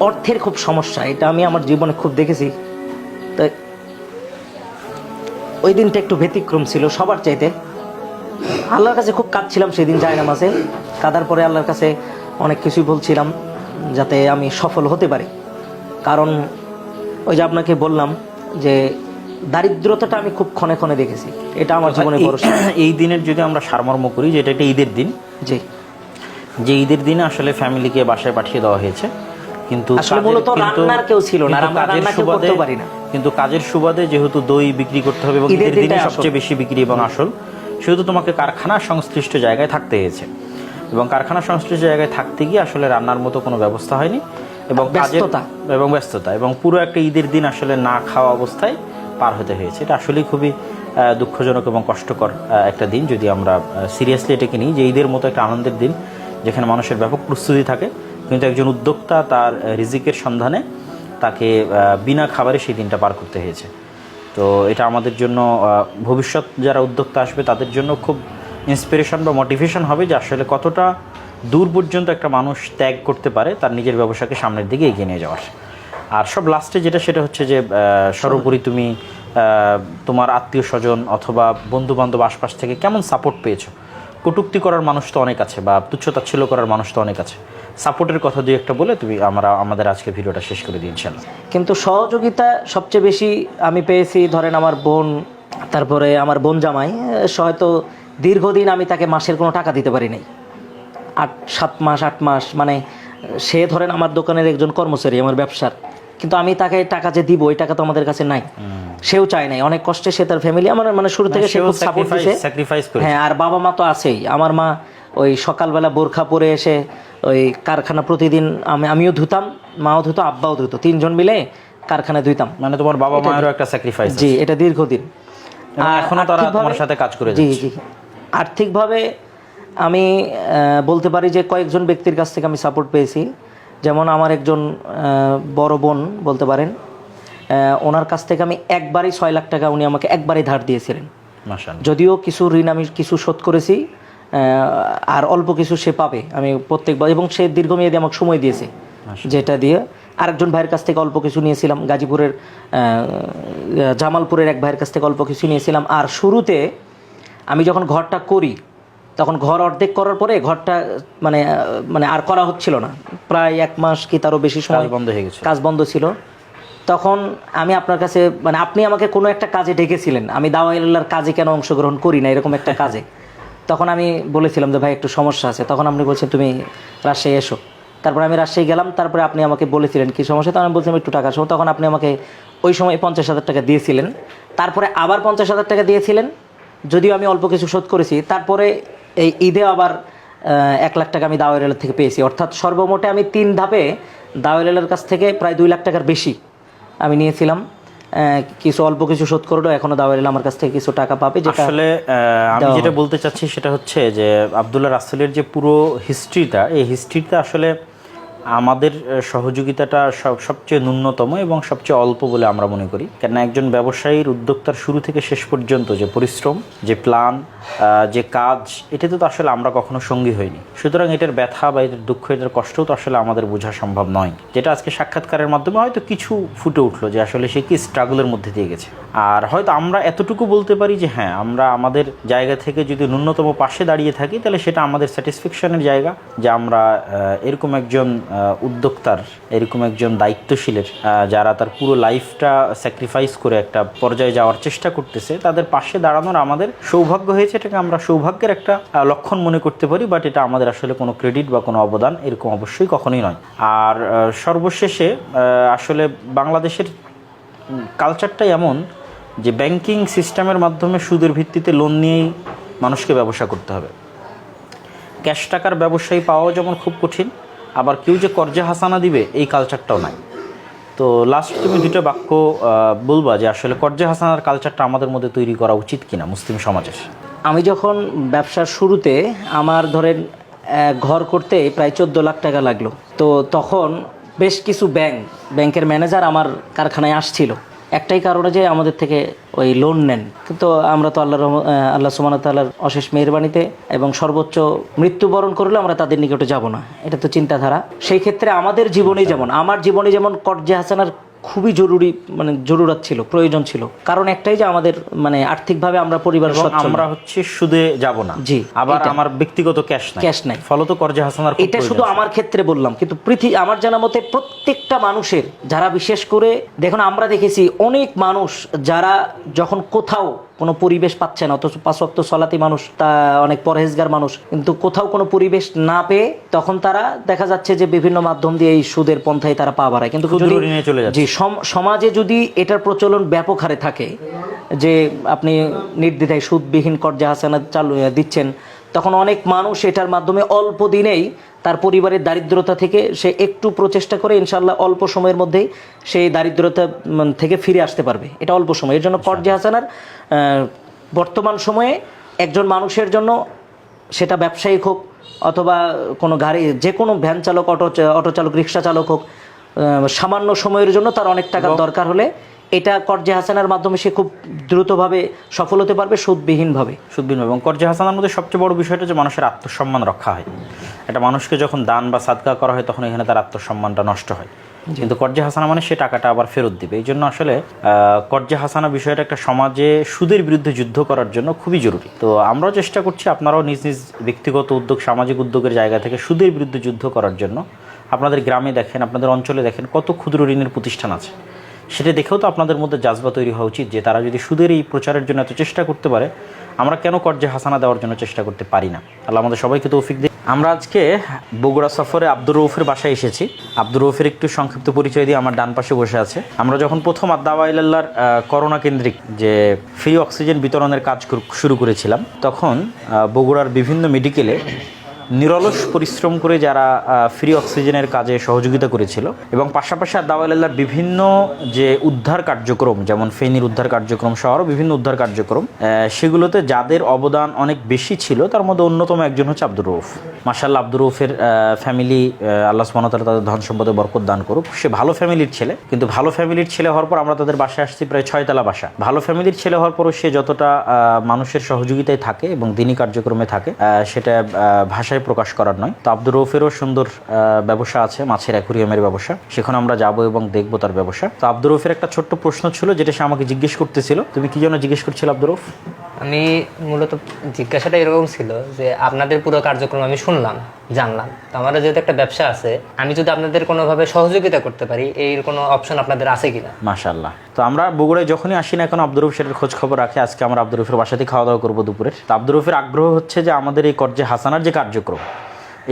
অর্থের খুব সমস্যা, এটা আমি আমার জীবনে খুব দেখেছি। তো ওই দিনটা একটু ব্যতিক্রম ছিল সবার চাইতে। আল্লাহর কাছে খুব কাঁদছিলাম সেদিন জায়নামাজে। কাঁদার পরে আল্লাহর কাছে অনেক কিছুই বলছিলাম যাতে আমি সফল হতে পারি। কারণ ওই যে আপনাকে বললাম যে দারিদ্রতাটা আমি খুব ক্ষণে ক্ষণে দেখেছি, এটা আমার জীবনে বড়। এই দিনের যদি আমরা সারমর্ম করি, যে এটা একটা ঈদের দিন, যে ঈদের দিনে আসলে ফ্যামিলিকে বাসায় পাঠিয়ে দেওয়া হয়েছে, কিন্তু আসলে মূলত রান্নার কেউ ছিল না, আমরা রান্না কেউ করতে পারি না, কিন্তু কাজের সুবাদে যেহেতু দই বিক্রি করতে হবে এবং ঈদের দিনে সবচেয়ে বেশি বিক্রি এবং আসল, সেহেতু তোমাকে কারখানা সংশ্লিষ্ট জায়গায় থাকতে হয়েছে। এবং কারখানা সংশ্লিষ্ট জায়গায় থাকতে গিয়ে আসলে রান্নার মতো কোনো ব্যবস্থা হয়নি এবং ব্যস্ততা এবং পুরো একটা ঈদের দিন আসলে না খাওয়া অবস্থায় পার হতে হয়েছে। এটা আসলেই খুবই দুঃখজনক এবং কষ্টকর একটা দিন, যদি আমরা সিরিয়াসলি এটাকে নিই যে ঈদের মতো একটা আনন্দের দিন যেখানে মানুষের ব্যাপক প্রস্তুতি থাকে, কিন্তু একজন উদ্যোক্তা তার রিজিকের সন্ধানে তাকে বিনা খাবারে সেই দিনটা পার করতে হয়েছে। তো এটা আমাদের জন্য, ভবিষ্যৎ যারা উদ্যোক্তা আসবে তাদের জন্য খুব ইন্সপিরেশন বা মোটিভেশন হবে যে আসলে কতটা দূর পর্যন্ত একটা মানুষ ত্যাগ করতে পারে তার নিজের ব্যবসাকে সামনের দিকে এগিয়ে নিয়ে যাওয়ার। আর সব লাস্টে সেটা হচ্ছে যে সর্বোপরি তুমি তোমার আত্মীয় স্বজন অথবা বন্ধু বান্ধব আশপাশ থেকে কেমন সাপোর্ট পেয়েছো? কটূক্তি করার মানুষ তো অনেক আছে বা তুচ্ছতাচ্ছিল্য করার মানুষ তো অনেক আছে, সাপোর্টের কথা 2-1টা বলে আমরা আমাদের আজকে ভিডিওটা শেষ করে দিই ইনশাআল্লাহ। কিন্তু সহযোগিতা সবচেয়ে বেশি আমি পেয়েছি ধরেন আমার বোন, তারপরে আমার বোন জামাই। হয়তো দীর্ঘদিন আমি তাকে মাসের কোনো টাকা দিতে পারি নাই, 7 মাস 8 মাস, মানে সে ধরেন আমার দোকানের একজন কর্মচারী আমার ব্যবসার, কিন্তু আমি তাকে টাকা যে দিব ওই টাকা তো আমাদের কাছে নাই, সেও চায় নাই। অনেক কষ্টে সে তার ফ্যামিলি মানে শুরু থেকে সে খুব সাপোর্ট দিয়েছে। হ্যাঁ, আর বাবা মা তো আছেই। আমার মা ওই সকালবেলা বোরখা পরে এসে ওই কারখানা প্রতিদিন আমিও ধুতাম, মাও ধুতো, আব্বাও ধুতো, 3 জন মিলে কারখানায় ধুইতাম। মানে তোমার বাবা মায়েরও একটা স্যাক্রিফাইস। জি, এটা দীর্ঘদিন। আর এখনো তারা তোমার সাথে কাজ করে যাচ্ছে। জি, আর্থিকভাবে আমি বলতে পারি যে কয়েকজন ব্যক্তির কাছ থেকে আমি সাপোর্ট পেয়েছি। যেমন আমার একজন বড় বোন বলতে পারেন, ওনার কাছ থেকে আমি একবারই 6 লাখ টাকা উনি আমাকে একবারই ধার দিয়েছিলেন। মাশাআল্লাহ। যদিও কিছু ঋণ আমি কিছু শোধ করেছি, আর অল্প কিছু সে পাবে আমি প্রত্যেকবার, এবং সে দীর্ঘমেয়াদী আমাকে সময় দিয়েছে, যেটা দিয়ে আরেকজন ভাইয়ের কাছ থেকে অল্প কিছু নিয়েছিলাম, গাজীপুরের জামালপুরের এক ভাইয়ের কাছ থেকে অল্প কিছু নিয়েছিলাম। আর শুরুতে আমি যখন ঘরটা করি তখন ঘর অর্ধেক করার পরে ঘরটা মানে মানে আর করা হচ্ছিল না, প্রায় 1 মাস কি তারও বেশি সময় বন্ধ হয়ে গেছে, কাজ বন্ধ ছিল। তখন আমি আপনার কাছে মানে আপনি আমাকে কোনো একটা কাজে ডেকেছিলেন, আমি দাওয়াইল্লাহর কাজে কেন অংশগ্রহণ করি না এরকম একটা কাজে। তখন আমি বলেছিলাম যে ভাই একটু সমস্যা আছে, তখন আপনি বলছেন তুমি রাজশাহী এসো। তারপরে আমি রাজশাহী গেলাম, তারপরে আপনি আমাকে বলেছিলেন কী সমস্যা, তখন আমি বলছিলাম একটু টাকা সহ, তখন আপনি আমাকে ওই সময় 50,000 টাকা দিয়েছিলেন। তারপরে আবার 50,000 টাকা দিয়েছিলেন, যদিও আমি অল্প কিছু শোধ করেছি। তারপরে এই ঈদে আবার 1 লাখ টাকা আমি দাওয়াইল্লাহ থেকে পেয়েছি। অর্থাৎ সর্বমোটে আমি 3 ধাপে দাওয়াইল্লাহর কাছ থেকে প্রায় 2 লাখ টাকার বেশি আমি নিয়েছিলাম। কিছু অল্প কিছু শোধ করলেও এখনো দাওয়াইল্লাহ আমার কাছ থেকে কিছু টাকা পাবে। যেটা আসলে আমি যেটা বলতে চাচ্ছি সেটা হচ্ছে যে আব্দুল্লাহ রাসেলের যে পুরো হিস্ট্রিটা, এই হিস্ট্রিটা আসলে আমাদের সহযোগিতাটা সবচেয়ে ন্যূনতম এবং সবচেয়ে অল্প বলে আমরা মনে করি। কেন একজন ব্যবসায়ীর উদ্যোক্তার শুরু থেকে শেষ পর্যন্ত যে পরিশ্রম, যে প্ল্যান, যে কাজ, এটাতে তো আসলে আমরা কখনো সঙ্গী হইনি। সুতরাং এটার ব্যথা বা এটার দুঃখ, এটার কষ্টও তো আসলে আমাদের বোঝা সম্ভব নয়। যেটা আজকে সাক্ষাৎকারের মাধ্যমে হয়তো কিছু ফুটে উঠলো যে আসলে সে কি স্ট্রাগলের মধ্যে দিয়ে গেছে। আর হয়তো আমরা এতটুকু বলতে পারি যে হ্যাঁ, আমরা আমাদের জায়গা থেকে যদি ন্যূনতম পাশে দাঁড়িয়ে থাকি তাহলে সেটা আমাদের স্যাটিসফ্যাকশনের জায়গা, যে আমরা এরকম একজন উদ্যোক্তার, এরকম একজন দায়িত্বশীলের যারা তার পুরো লাইফটা স্যাক্রিফাইস করে একটা পর্যায়ে যাওয়ার চেষ্টা করতেছে, তাদের পাশে দাঁড়ানোর আমাদের সৌভাগ্য হয়েছে। এটাকে আমরা সৌভাগ্যের একটা লক্ষণ মনে করতে পারি, বাট এটা আমাদের আসলে কোনো ক্রেডিট বা কোনো অবদান এরকম অবশ্যই কখনোই নয়। আর সর্বশেষে আসলে বাংলাদেশের কালচারটাই এমন যে ব্যাংকিং সিস্টেমের মাধ্যমে সুদের ভিত্তিতে লোন নিয়েই মানুষকে ব্যবসা করতে হবে। ক্যাশ টাকার ব্যবসায়ী পাওয়াও যেমন খুব কঠিন, আবার কেউ যে কর্জে হাসানা দিবে এই কালচারটাও নাই। তো লাস্ট তুমি 2টা বাক্য বলবা যে আসলে কর্জে হাসানার কালচারটা আমাদের মধ্যে তৈরি করা উচিত কিনা মুসলিম সমাজের। আমি যখন ব্যবসার শুরুতে আমার ধরেন ঘর করতে প্রায় 14 লাখ টাকা লাগলো। তো তখন বেশ কিছু ব্যাংকের ম্যানেজার আমার কারখানায় আসছিল, একটাই কারণে যে আমাদের থেকে ওই লোন নেন। কিন্তু আমরা তো আল্লাহ সুবহানাহু ওয়া তাআলার অশেষ মেহেরবানিতে এবং সর্বোচ্চ মৃত্যুবরণ করলে আমরা তাদের নিকটে যাব না, এটা তো চিন্তাধারা। সেই ক্ষেত্রে আমাদের জীবনে যেমন আমার জীবনে যেমন কর্জে হাসানার খুবই জরুরি মানে জরুরত ছিল, প্রয়োজন ছিল। কারণ একটাই যে আমাদের মানে আর্থিকভাবে আমরা পরিবার সচ্ছল, আমরা হচ্ছে সুদে যাব না, জি, আবার আমার ব্যক্তিগত ক্যাশ নাই, ফলত কর্জে হাসানার এটা শুধু আমার ক্ষেত্রে বললাম, কিন্তু আমার জানা মতে প্রত্যেকটা মানুষের, যারা বিশেষ করে দেখুন আমরা দেখেছি অনেক মানুষ যারা যখন কোথাও কোনো পরিবেশ পাচ্ছে না, অথচ 5 ওয়াক্ত সালাতি মানুষ, তা অনেক পরহেজগার মানুষ, কিন্তু কোথাও কোনো পরিবেশ না পেয়ে তখন তারা দেখা যাচ্ছে যে বিভিন্ন মাধ্যম দিয়ে এই সুদের পন্থায় তারা পা বাড়ায়। কিন্তু জি, সমাজে যদি এটার প্রচলন ব্যাপক হারে থাকে যে আপনি নির্দ্বিধায় সুদবিহীন কর্জে হাসানা চালু দিচ্ছেন, তখন অনেক মানুষ এটার মাধ্যমে অল্প দিনেই তার পরিবারের দারিদ্রতা থেকে সে একটু প্রচেষ্টা করে ইনশাল্লাহ অল্প সময়ের মধ্যেই সেই দারিদ্রতা থেকে ফিরে আসতে পারবে। এটা অল্প সময়। এর জন্য কর্জে হাসানার বর্তমান সময়ে একজন মানুষের জন্য, সেটা ব্যবসায়িক হোক অথবা কোনো গাড়ি, যে কোনো ভ্যান চালক, অটো চালক, রিক্সা চালক হোক, সামান্য সময়ের জন্য তার অনেক টাকার দরকার হলে এটা কর্জে হাসানার মাধ্যমে সে খুব দ্রুতভাবে সফল হতে পারবে, সুদবিহীনভাবে। এবং কর্জে হাসানার মধ্যে সবচেয়ে বড় বিষয়টা যে মানুষের আত্মসম্মান রক্ষা হয়। এটা মানুষকে যখন দান বা সাদকা করা হয় তখন এখানে তার আত্মসম্মানটা নষ্ট হয়, কিন্তু কর্জে হাসানা মানে সে টাকাটা আবার ফেরত দিবে। এই জন্য আসলে কর্জে হাসানা বিষয়টা একটা সমাজে সুদের বিরুদ্ধে যুদ্ধ করার জন্য খুবই জরুরি। তো আমরাও চেষ্টা করছি, আপনারাও নিজ নিজ ব্যক্তিগত উদ্যোগ, সামাজিক উদ্যোগের জায়গা থেকে সুদের বিরুদ্ধে যুদ্ধ করার জন্য আপনাদের গ্রামে দেখেন, আপনাদের অঞ্চলে দেখেন কত ক্ষুদ্র ঋণের প্রতিষ্ঠান আছে। সেটা দেখেও তো আপনাদের মধ্যে জাজবা তৈরি হওয়া উচিত যে তারা যদি সুদের এই প্রচারের জন্য এত চেষ্টা করতে পারে, আমরা কেন কর্জে হাসানা দেওয়ার জন্য চেষ্টা করতে পারি না। আল্লাহ আমাদের সবাইকে তৌফিক দিন। আমরা আজকে বগুড়া সফরে আব্দুর রউফের বাসায় এসেছি। আব্দুর রউফের একটু সংক্ষিপ্ত পরিচয় দিয়ে আমার ডান পাশে বসে আছে। আমরা যখন প্রথম দাওয়া ইলাল্লাহর করোনা কেন্দ্রিক যে ফ্রি অক্সিজেন বিতরণের কাজ শুরু করেছিলাম, তখন বগুড়ার বিভিন্ন মেডিকেলে নিরলস পরিশ্রম করে যারা ফ্রি অক্সিজেনের কাজে সহযোগিতা করেছিল এবং পাশাপাশি দাওয়াইল্লাহর বিভিন্ন যে উদ্ধার কার্যক্রম, যেমন ফেনীর উদ্ধার কার্যক্রম সহ আরও বিভিন্ন উদ্ধার কার্যক্রম, সেগুলোতে যাদের অবদান অনেক বেশি ছিল তার মধ্যে অন্যতম একজন হচ্ছে আব্দুর রউফ। মাশাআল্লাহ, আব্দুর রউফের ফ্যামিলি, আল্লাহ সুবহানাহু ওয়া তাআলা তাদের ধন সম্পদে বরকত দান করুক। সে ভালো ফ্যামিলির ছেলে, কিন্তু ভালো ফ্যামিলির ছেলে হওয়ার পর আমরা তাদের বাসায় আসছি, প্রায় 6 তলা বাসা। ভালো ফ্যামিলির ছেলে হওয়ার পরও সে যতটা মানুষের সহযোগিতায় থাকে এবং দিনী কার্যক্রমে থাকে সেটা ভাষায় প্রকাশ করার নয়। তো আব্দুর রউফেরও সুন্দর ব্যবসা আছে, মাছের অ্যাকুরিয়ামের ব্যবসা, সেখানে আমরা যাব এবং দেখবো তার ব্যবসা। তো আব্দুর রউফের একটা ছোট্ট প্রশ্ন ছিল যেটা সে আমাকে জিজ্ঞেস করতেছিল। তুমি কি জন্য জিজ্ঞেস করছিল আব্দুর রউফ? আমি মূলত জিজ্ঞাসাটা এরকম ছিল যে আপনাদের পুরো কার্যক্রম আমি শুনলাম, জানলাম, তো আমার যেহেতু একটা ব্যবসা আছে, আমি যদি আপনাদের কোনোভাবে সহযোগিতা করতে পারি, এর কোনো অপশন আপনাদের আছে কিনা? মাশাআল্লাহ। তো আমরা বগুড়ায় যখনই আসি না এখন আব্দুর রউফ সেটার খোঁজ খবর রাখে। আজকে আমরা আব্দুর রউফের বাসাতেই খাওয়া দাওয়া করবো দুপুরের। তো আব্দুর রউফের আগ্রহ হচ্ছে যে আমাদের এই কর্জে হাসানার যে কার্যক্রম,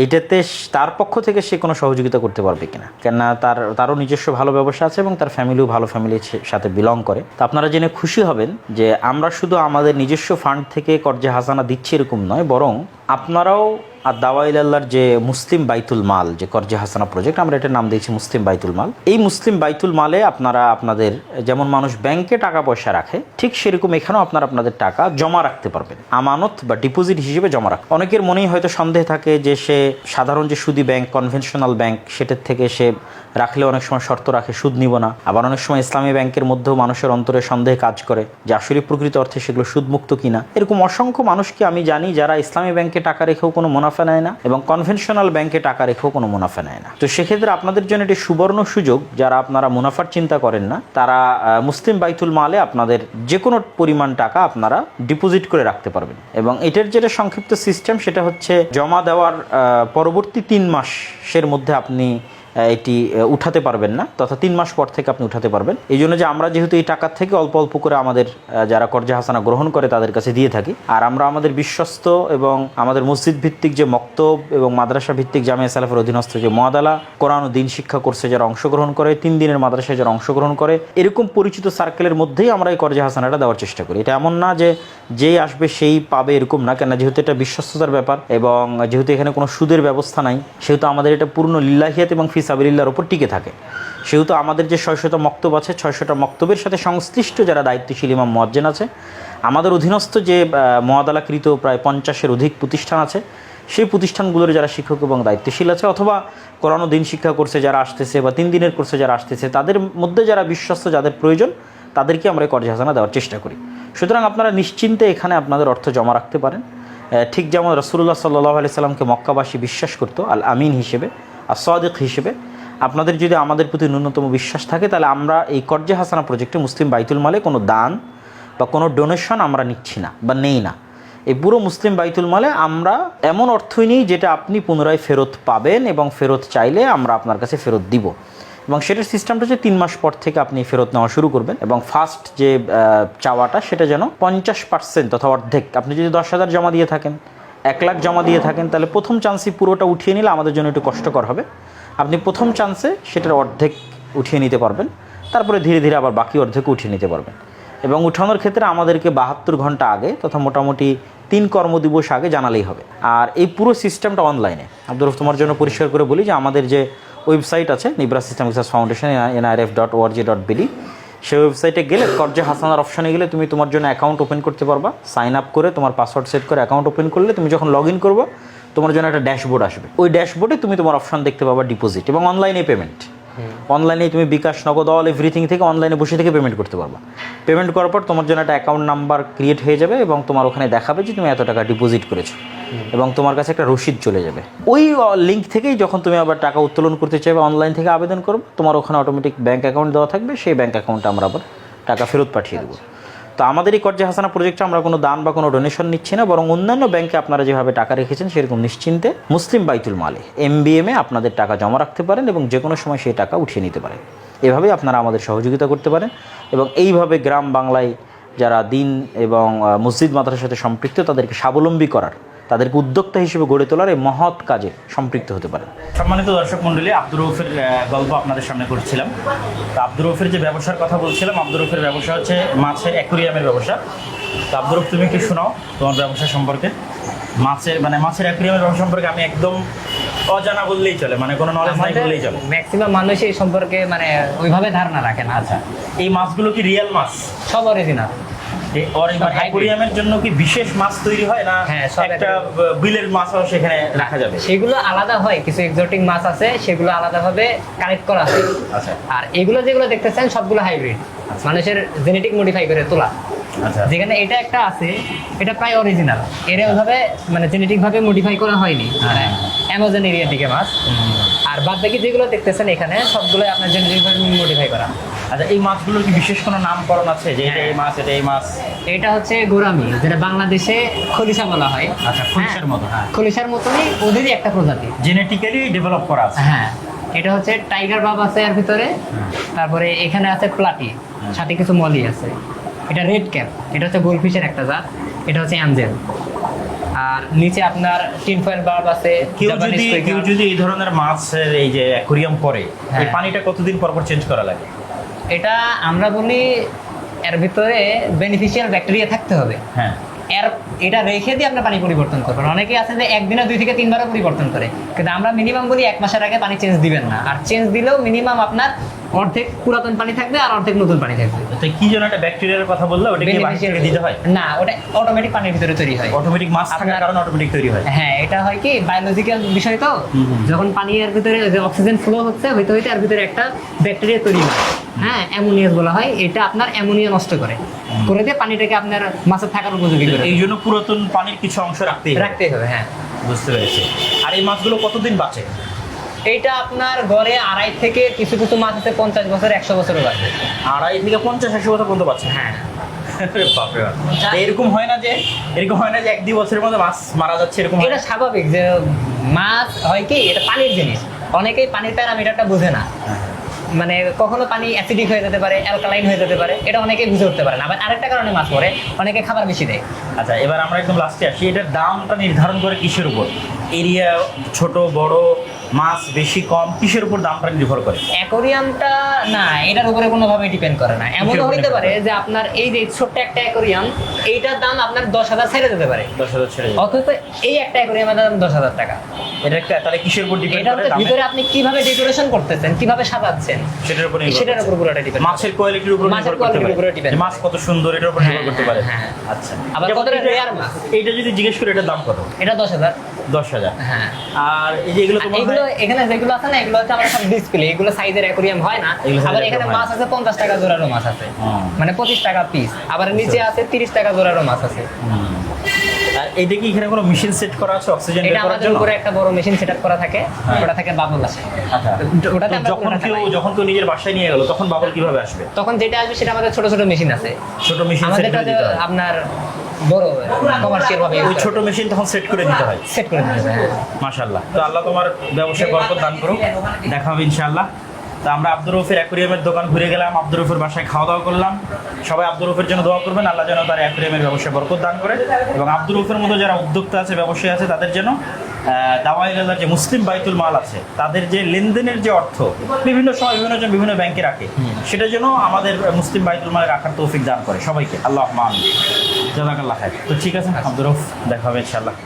এইটাতে তার পক্ষ থেকে সে কোনো সহযোগিতা করতে পারবে কিনা, কেননা তারও নিজস্ব ভালো ব্যবসা আছে এবং তার ফ্যামিলিও ভালো ফ্যামিলির সাথে বিলং করে। তো আপনারা জেনে খুশি হবেন যে আমরা শুধু আমাদের নিজস্ব ফান্ড থেকে কর্জে হাসানা দিচ্ছি এরকম নয়, বরং আপনারাও আর দাওয়াইল্লাহর যে মুসলিম বাইতুল মাল, যে কর্জে হাসানা প্রজেক্ট, আমরা এটার নাম দিয়েছি মুসলিম বাইতুল মাল। এই মুসলিম বাইতুল মালে আপনারা আপনাদের, যেমন মানুষ ব্যাংকে টাকা পয়সা রাখে, ঠিক সেরকম এখানেও আপনারা আপনাদের টাকা জমা রাখতে পারবেন, আমানত বা ডিপোজিট হিসেবে জমা রাখবেন। অনেকের মনেই হয়তো সন্দেহ থাকে যে সে সাধারণ যে সুদী ব্যাংক, কনভেনশনাল ব্যাংক, সেটার থেকে সে রাখলে অনেক সময় শর্ত রাখে সুদ নিব না। আবার অনেক সময় ইসলামী ব্যাংকের মধ্যেও মানুষের অন্তরে সন্দেহ কাজ করে যে আসলে প্রকৃত অর্থে সেগুলো সুদমুক্ত কিনা। এরকম অসংখ্য মানুষকে আমি জানি যারা ইসলামী ব্যাংকে টাকা রেখেও কোনো মুনাফা নেয় না এবং কনভেনশনাল ব্যাংকে টাকা রেখেও কোনো মুনাফা নেয় না। তো সেক্ষেত্রে আপনাদের জন্য এটি সুবর্ণ সুযোগ, যারা আপনারা মুনাফার চিন্তা করেন না, তারা মুসলিম বাইতুল মালে আপনাদের যে কোনো পরিমাণ টাকা আপনারা ডিপোজিট করে রাখতে পারবেন। এবং এটার যেটা সংক্ষিপ্ত সিস্টেম, সেটা হচ্ছে জমা দেওয়ার পরবর্তী 3 মাসের মধ্যে আপনি এটি উঠাতে পারবেন না, তথা 3 মাস পর থেকে আপনি উঠাতে পারবেন। এই জন্য যে আমরা যেহেতু এই টাকার থেকে অল্প অল্প করে আমাদের যারা কর্জে হাসানা গ্রহণ করে তাদের কাছে দিয়ে থাকি, আর আমরা আমাদের বিশ্বস্ত এবং আমাদের মসজিদ ভিত্তিক যে মক্তব এবং মাদ্রাসা ভিত্তিক জামিয়া সালাফের অধীনস্থ যে মুআদালা কোরআন ও দিন শিক্ষা কোর্সে যারা অংশগ্রহণ করে, 3 দিনের মাদ্রাসায় যারা অংশগ্রহণ করে, এরকম পরিচিত সার্কেলের মধ্যেই আমরা এই কর্জে হাসানাটা দেওয়ার চেষ্টা করি। এটা এমন না যে যেই আসবে সেই পাবে, এরকম না, কেন যেহেতু এটা বিশ্বস্ততার ব্যাপার এবং যেহেতু এখানে কোনো সুদের ব্যবস্থা নাই, সেহেতু আমাদের এটা পূর্ণ লিল্লাহিয়াত এবং ফি সাবিলিল্লাহর উপর টিকে থাকে। সেহেতু আমাদের যে 600টা মক্তব আছে, 600টা মক্তবের সাথে সংশ্লিষ্ট যারা দায়িত্বশীল ইমাম মুয়াজ্জিন আছে, আমাদের অধীনস্থ যে মুআদালাকৃত প্রায় 50-এর অধিক প্রতিষ্ঠান আছে, সেই প্রতিষ্ঠানগুলোর যারা শিক্ষক এবং দায়িত্বশীল আছে, অথবা কোরআন ও দিন শিক্ষা কোর্সে যারা আসতেছে বা 3 দিনের কোর্সে যারা আসতেছে, তাদের মধ্যে যারা বিশ্বস্ত, যাদের প্রয়োজন, তাদেরকে আমরা কর্জে হাসানা দেওয়ার চেষ্টা করি। সুতরাং আপনারা নিশ্চিন্তে এখানে আপনাদের অর্থ জমা রাখতে পারেন। ঠিক যেমন রাসূলুল্লাহ সাল্লাল্লাহু আলাইহি সাল্লামকে মক্কাবাসী বিশ্বাস করতো আল আমিন হিসেবে, আর সাদিক হিসেবে, আপনাদের যদি আমাদের প্রতি ন্যূনতম বিশ্বাস থাকে, তাহলে আমরা এই কর্জে হাসানা প্রজেক্টে মুসলিম বাইতুল মালে কোনো দান বা কোনো ডোনেশন আমরা নিচ্ছি না বা নেই না। এই পুরো মুসলিম বাইতুল মালে আমরা এমন অর্থই নিই যেটা আপনি পুনরায় ফেরত পাবেন এবং ফেরত চাইলে আমরা আপনার কাছে ফেরত দিব। এবং সেটার সিস্টেমটা হচ্ছে 3 মাস পর থেকে আপনি ফেরত নেওয়া শুরু করবেন এবং ফার্স্ট যে চাওয়াটা সেটা যেন 50% তথা অর্ধেক। আপনি যদি 10,000 জমা দিয়ে থাকেন, 1 লাখ জমা দিয়ে থাকেন, তাহলে প্রথম চান্সই পুরোটা উঠিয়ে নিলে আমাদের জন্য একটু কষ্টকর হবে। আপনি প্রথম চান্সে সেটার অর্ধেক উঠিয়ে নিতে পারবেন, তারপরে ধীরে ধীরে আবার বাকি অর্ধেক উঠিয়ে নিতে পারবেন। এবং উঠানোর ক্ষেত্রে আমাদেরকে 72 ঘন্টা আগে তথা মোটামুটি 3 কর্মদিবস আগে জানালেই হবে। আর এই পুরো সিস্টেমটা অনলাইনে। আব্দুর রউফ, তোমার জন্য পরিষ্কার করে বলি যে আমাদের যে ওয়েবসাইট আছে Nibras Islamic research foundation nirf.org.bd, সেই ওয়েবসাইটে গেলে কর্জে হাসানার অপশানে গেলে তুমি তোমার জন্য অ্যাকাউন্ট ওপেন করতে পারবা। সাইন আপ করে তোমার পাসওয়ার্ড সেট করে অ্যাকাউন্ট ওপেন করলে তুমি যখন লগ ইন করবা, তোমার জন্য একটা ড্যাশবোর্ড আসবে। ওই ড্যাশবোর্ডে তুমি তোমার অপশান দেখতে পাবা ডিপোজিট এবং অনলাইনে পেমেন্ট। অনলাইনে তুমি বিকাশ, নগদ, অল এভরিথিং থেকে অনলাইনে বসে থেকে পেমেন্ট করতে পারবা। পেমেন্ট করার পর তোমার জন্য একটা অ্যাকাউন্ট নাম্বার ক্রিয়েট হয়ে যাবে এবং তোমার ওখানে দেখাবে যে তুমি এত টাকা ডিপোজিট করেছো এবং তোমার কাছে একটা রসিদ চলে যাবে। ওই লিঙ্ক থেকেই যখন তুমি আবার টাকা উত্তোলন করতে চাইবে, অনলাইন থেকে আবেদন করবে, তোমার ওখানে অটোমেটিক ব্যাঙ্ক অ্যাকাউন্ট দেওয়া থাকবে, সেই ব্যাঙ্ক অ্যাকাউন্টে আমরা আবার টাকা ফেরত পাঠিয়ে দেবো। তো আমাদের এই কর্জে হাসানা প্রজেক্টে আমরা কোনো দান বা কোনো ডোনেশন নিচ্ছি না, বরং অন্যান্য ব্যাংকে আপনারা যেভাবে টাকা রেখেছেন সেরকম নিশ্চিন্তে মুসলিম বাইতুল মালে MBM-এ আপনাদের টাকা জমা রাখতে পারেন এবং যে কোনো সময় সেই টাকা উঠিয়ে নিতে পারেন। এভাবেই আপনারা আমাদের সহযোগিতা করতে পারেন এবং এইভাবে গ্রাম বাংলায় যারা দিন এবং মসজিদ মাদ্রাসার সাথে সম্পৃক্ত, তাদেরকে স্বাবলম্বী করার, তাদেরকে উদ্যোক্তা হিসেবে গড়ে তোলার এই মহৎ কাজে সম্পৃক্ত হতে পারেন। সম্মানিত দর্শক মণ্ডলী, আব্দুর রউফের গল্প আপনাদের সামনে করছিলাম। তো আব্দুর রউফের যে ব্যবসার কথা বলছিলাম, আব্দুর রউফের ব্যবসা হচ্ছে মাছের অ্যাকুরিয়ামের ব্যবসা। তো আব্দুর রউফ, তুমি একটু শোনাও তোমার ব্যবসা সম্পর্কে। মাছের অ্যাকুরিয়ামের ব্যবসা সম্পর্কে আমি একদম অজানা বললেই চলে, মানে কোনো নলেজ নাই বললেই চলে। ম্যাক্সিমাম মানুষ এই সম্পর্কে মানে ওইভাবে ধারণা রাখে না। আচ্ছা, এই মাছগুলো কি রিয়েল মাছ? সব অরিজিনাল। অ্যাকুরিয়ামের জন্য কি বিশেষ মাছ তৈরি হয় না হ্যাঁ, সব একটা বিলের মাছও সেখানে রাখা যাবে? সেগুলো আলাদা হয়, কিছু এক্সোটিক মাছ আছে সেগুলো আলাদাভাবে কালেক্ট করা আছে। আচ্ছা আর এগুলো যেগুলো দেখতেছেন সবগুলো হাইব্রিড, মানুষের জেনেটিক মডিফাই করে তোলা। আচ্ছা, যেখানে এটা একটা আছে, এটা প্রায় অরিজিনাল, এর ওইভাবে মানে জেনেটিক ভাবে মডিফাই করা হয়নি, মানে অ্যামাজন এরিয়ার দিকে মাছ। আর বাদ বাকি যেগুলো দেখতেছেন এখানে সবগুলো আপনার জেনেটিক ভাবে মডিফাই করা। আচ্ছা, এই মাছগুলোর কি বিশেষ কোনো নামকরণ আছে যে এটা এই মাছ, এটা এই মাছ? এটা হচ্ছে গোরামি, যেটা বাংলাদেশে খলিশা বলা হয়। আচ্ছা, খলিশার মতো। হ্যাঁ, খলিশার মতনই ওদেরই একটা প্রজাতি, জেনেটিক্যালি ডেভেলপ করা আছে। হ্যাঁ। এটা হচ্ছে টাইগার বাব আছে এর ভিতরে, তারপরে এখানে আছে প্লাটি, সাথে কিছু মলি আছে। এটা রেড ক্যাপ, এটা হচ্ছে গোল্ডফিশের একটা জাত, এটা হচ্ছে অ্যাঞ্জেল। আর নিচে আপনার টিনফয়েল বার্ব আছে। কেউ যদি এই ধরনের মাছের এই যে অ্যাকুরিয়াম করে, এই হ্যাঁ। পানিটা কতদিন পর পর চেঞ্জ করা লাগে? এটা আমরা বলি এর ভিতরে বেনিফিশিয়াল ব্যাকটেরিয়া থাকতে হবে। হ্যাঁ, এটা রেখে দিয়ে আপনার পানি পরিবর্তন করবেন। অনেকে আছে যে একদিনে 2 থেকে 3 বারও পরিবর্তন করে, কিন্তু আমরা মিনিমাম বলি 1 মাসের আগে পানি চেঞ্জ দিবেন না। আর চেঞ্জ দিলেও মিনিমাম আপনার অর্ধেক পুরাতন পানি থাকবে আর অর্ধেক নতুন পানি থাকবে। তো কি যেন একটা ব্যাকটেরিয়ার কথা বললো, ওটা কি বাইরে থেকে দিতে হয়? না, ওটা অটোমেটিক পানির ভিতরে তৈরি হয়। অটোমেটিক মাছ থাকার কারণে অটোমেটিক তৈরি হয়। হ্যাঁ, এটা হয় কি বায়োলজিক্যাল বিষয় তো, যখন পানির ভিতরে যে অক্সিজেন ফ্লো হচ্ছে হইতে হইতে এর ভিতরে একটা ব্যাকটেরিয়া তৈরি হয়, হ্যাঁ, অ্যামোনিয়াস বলা হয়। এটা আপনার অ্যামোনিয়া নষ্ট করে দিয়ে পানিটাকে আপনার মাছের থাকার উপযোগী করে। এই জন্য পুরাতন পানির কিছু অংশ রাখতেই হবে। হ্যাঁ, বুঝতে পেরেছি। আর এই মাছগুলো কতদিন বাঁচে? এইটা আপনার গড়ে 2.5 থেকে কিছু কিছু মাছ আছে 50 বছর 100 বছরও বাঁচে। 2.5 থেকে 50-100 বছর পর্যন্ত বাঁচে? হ্যাঁ। বাপরে বাপ। এরকম হয় না যে 1-2 বছরের মধ্যে মাছ মারা যাচ্ছে, এরকম এটা স্বাভাবিক। যে মাছ হয় কি, এটা পানির জিনিস, অনেকেই পানির প্যারামিটারটা বুঝে না। মানে কখনো পানি অ্যাসিডিক হয়ে যেতে পারে, অ্যালকালাইন হয়ে যেতে পারে, এটা অনেকেই বুঝে উঠতে পারে না। আবার আরেকটা কারণে মাছ মরে, অনেকে খাবার বেশি দেয়। আচ্ছা, এবার আমরা একদম লাস্টে আসি। এটার দামটা নির্ধারণ করে কিসের উপর? এরিয়া, ছোট বড়, মাছ বেশি কম, কিসের উপর দামটা নির্ভর করে? অ্যাকোরিয়ামটা না, এটার উপরে কোনোভাবে ডিপেন্ড করে না। এমনও হইতে পারে যে আপনার এই যে ছোট্ট একটা অ্যাকোরিয়াম, এইটার দাম আপনার 10,000 ছেড়ে যেতে পারে। 10,000 ছেড়ে যাবে। অথচ এই একটা অ্যাকোরিয়ামের দাম 10,000 টাকা। এটা একটা তাহলে কিসের উপর ডিপেন্ড এটা করে? হচ্ছে ভিতরে আপনি কিভাবে ডেকোরেশন করতেছেন, কিভাবে সাজাচ্ছেন, সেটার উপর পুরোটা ডিপেন্ড। মাছের কোয়ালিটির উপর নির্ভর করতে পারে। মাছ কত সুন্দর, এটার উপর নির্ভর করতে পারে। হ্যাঁ। আচ্ছা, আবার কত রেয়ার মাছ, এইটা যদি জিজ্ঞেস করি এটার দাম কত? এটা 10,000। 10,000। হ্যাঁ। আর এই যে এগুলো এগুলো এখানে যেগুলো আছে না, এগুলো হচ্ছে আমাদের সব ডিসপ্লে, এগুলো সাইজের অ্যাকোরিয়াম হয় না। আবার এখানে মাছ আছে 50 টাকা জোড়ারও মাছ আছে, মানে 25 টাকা পিস। আবার নিচে আছে 30 টাকা জোড়ারও মাছ আছে। আর এইটা কি এখানে কোনো মেশিন সেট করা আছে অক্সিজেন বের এটা করার আমাদের জন্য? উপরে একটা বড় মেশিন সেটআপ করা থাকে, ওটা থেকে বাবল আসে। আচ্ছা, ওটাতে আমরা যখন কেউ নিজের বাসায় নিয়ে গেল তখন বাবল কিভাবে আসবে? তখন যেটা আসবে সেটা আমাদের ছোট ছোট মেশিন আছে। ছোট মেশিন সেট আমাদের করে দিতে হয়? আপনার বড় কমার্শিয়াল ভাবে ওই ছোট মেশিন তখন সেট করে দিতে হয়? সেট করে দিতে হবে। মাশাআল্লাহ। তো আল্লাহ তোমার ব্যবসায় বরকত দান করুক। দেখা হবে ইনশাআল্লাহ। তো আমরা আব্দুর রউফের অ্যাকুরিয়ামের দোকান ঘুরে গেলাম, আব্দুর রউফের বাসায় খাওয়া দাওয়া করলাম। সবাই আব্দুর রউফের জন্য দোয়া করবেন, আল্লাহ যেন তার অ্যাকুরিয়ামের ব্যবসায় বরকত দান করে। এবং আব্দুর রউফের মতো যারা উদ্যোক্তা আছে, ব্যবসায়ী আছে, তাদের জন্য দাওয়াইলার যে মুসলিম বাইতুল মাল আছে, তাদের যে লেনদেনের যে অর্থ বিভিন্ন সময় বিভিন্নজন বিভিন্ন ব্যাংকে রাখে, সেটা যেন আমাদের মুসলিম বাইতুল মালে রাখার তৌফিক দান করে সবাইকে। আল্লাহ আমিন। জাযাকাল্লাহ খাইর। তো ঠিক আছে আব্দুর রউফ, দেখা হবে ইনশাআল্লাহ।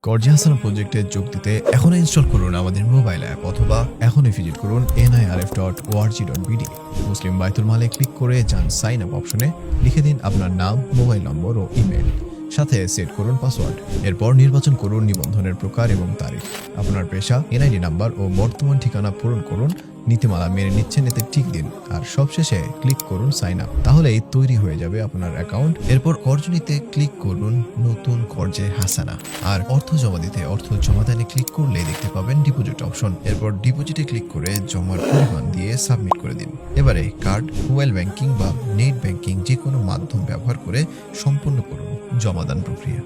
গর্জিয়া হাসান প্রজেক্টে যোগ দিতে এখনই ইনস্টল করুন আমাদের মোবাইল অ্যাপ অথবা এখনই ভিজিট করুন nirf.org.bd। মুসলিম বাইতুল মালে ক্লিক করে যান সাইন আপ অপশনে, লিখে দিন আপনার নাম, মোবাইল নম্বর ও ইমেল, সাথে সেট করুন পাসওয়ার্ড। এরপর নির্বাচন করুন নিবন্ধনের প্রকার এবং তারিখ, আপনার পেশা, এনআইডি নাম্বার ও বর্তমান ঠিকানা পূরণ করুন। নীতিমালা মেনে নিচ্ছেন এতে টিক দিন, আর সবশেষে ক্লিক করুন সাইন আপ। তাহলেই তৈরি হয়ে যাবে আপনার অ্যাকাউন্ট। এরপর কর্জনিতে ক্লিক করুন নতুন কর্জে হাসানা, আর অর্থ জমা দিতে অর্থ জমা দানে ক্লিক করলে দেখতে পাবেন ডিপোজিট অপশন। এরপর ডিপোজিটে ক্লিক করে জমার পরিমাণ দিয়ে সাবমিট করে দিন। এবারে কার্ড, মোবাইল ব্যাংকিং বা নেট ব্যাংকিং যে কোনো মাধ্যম ব্যবহার করে সম্পূর্ণ করুন জমাদান প্রক্রিয়া।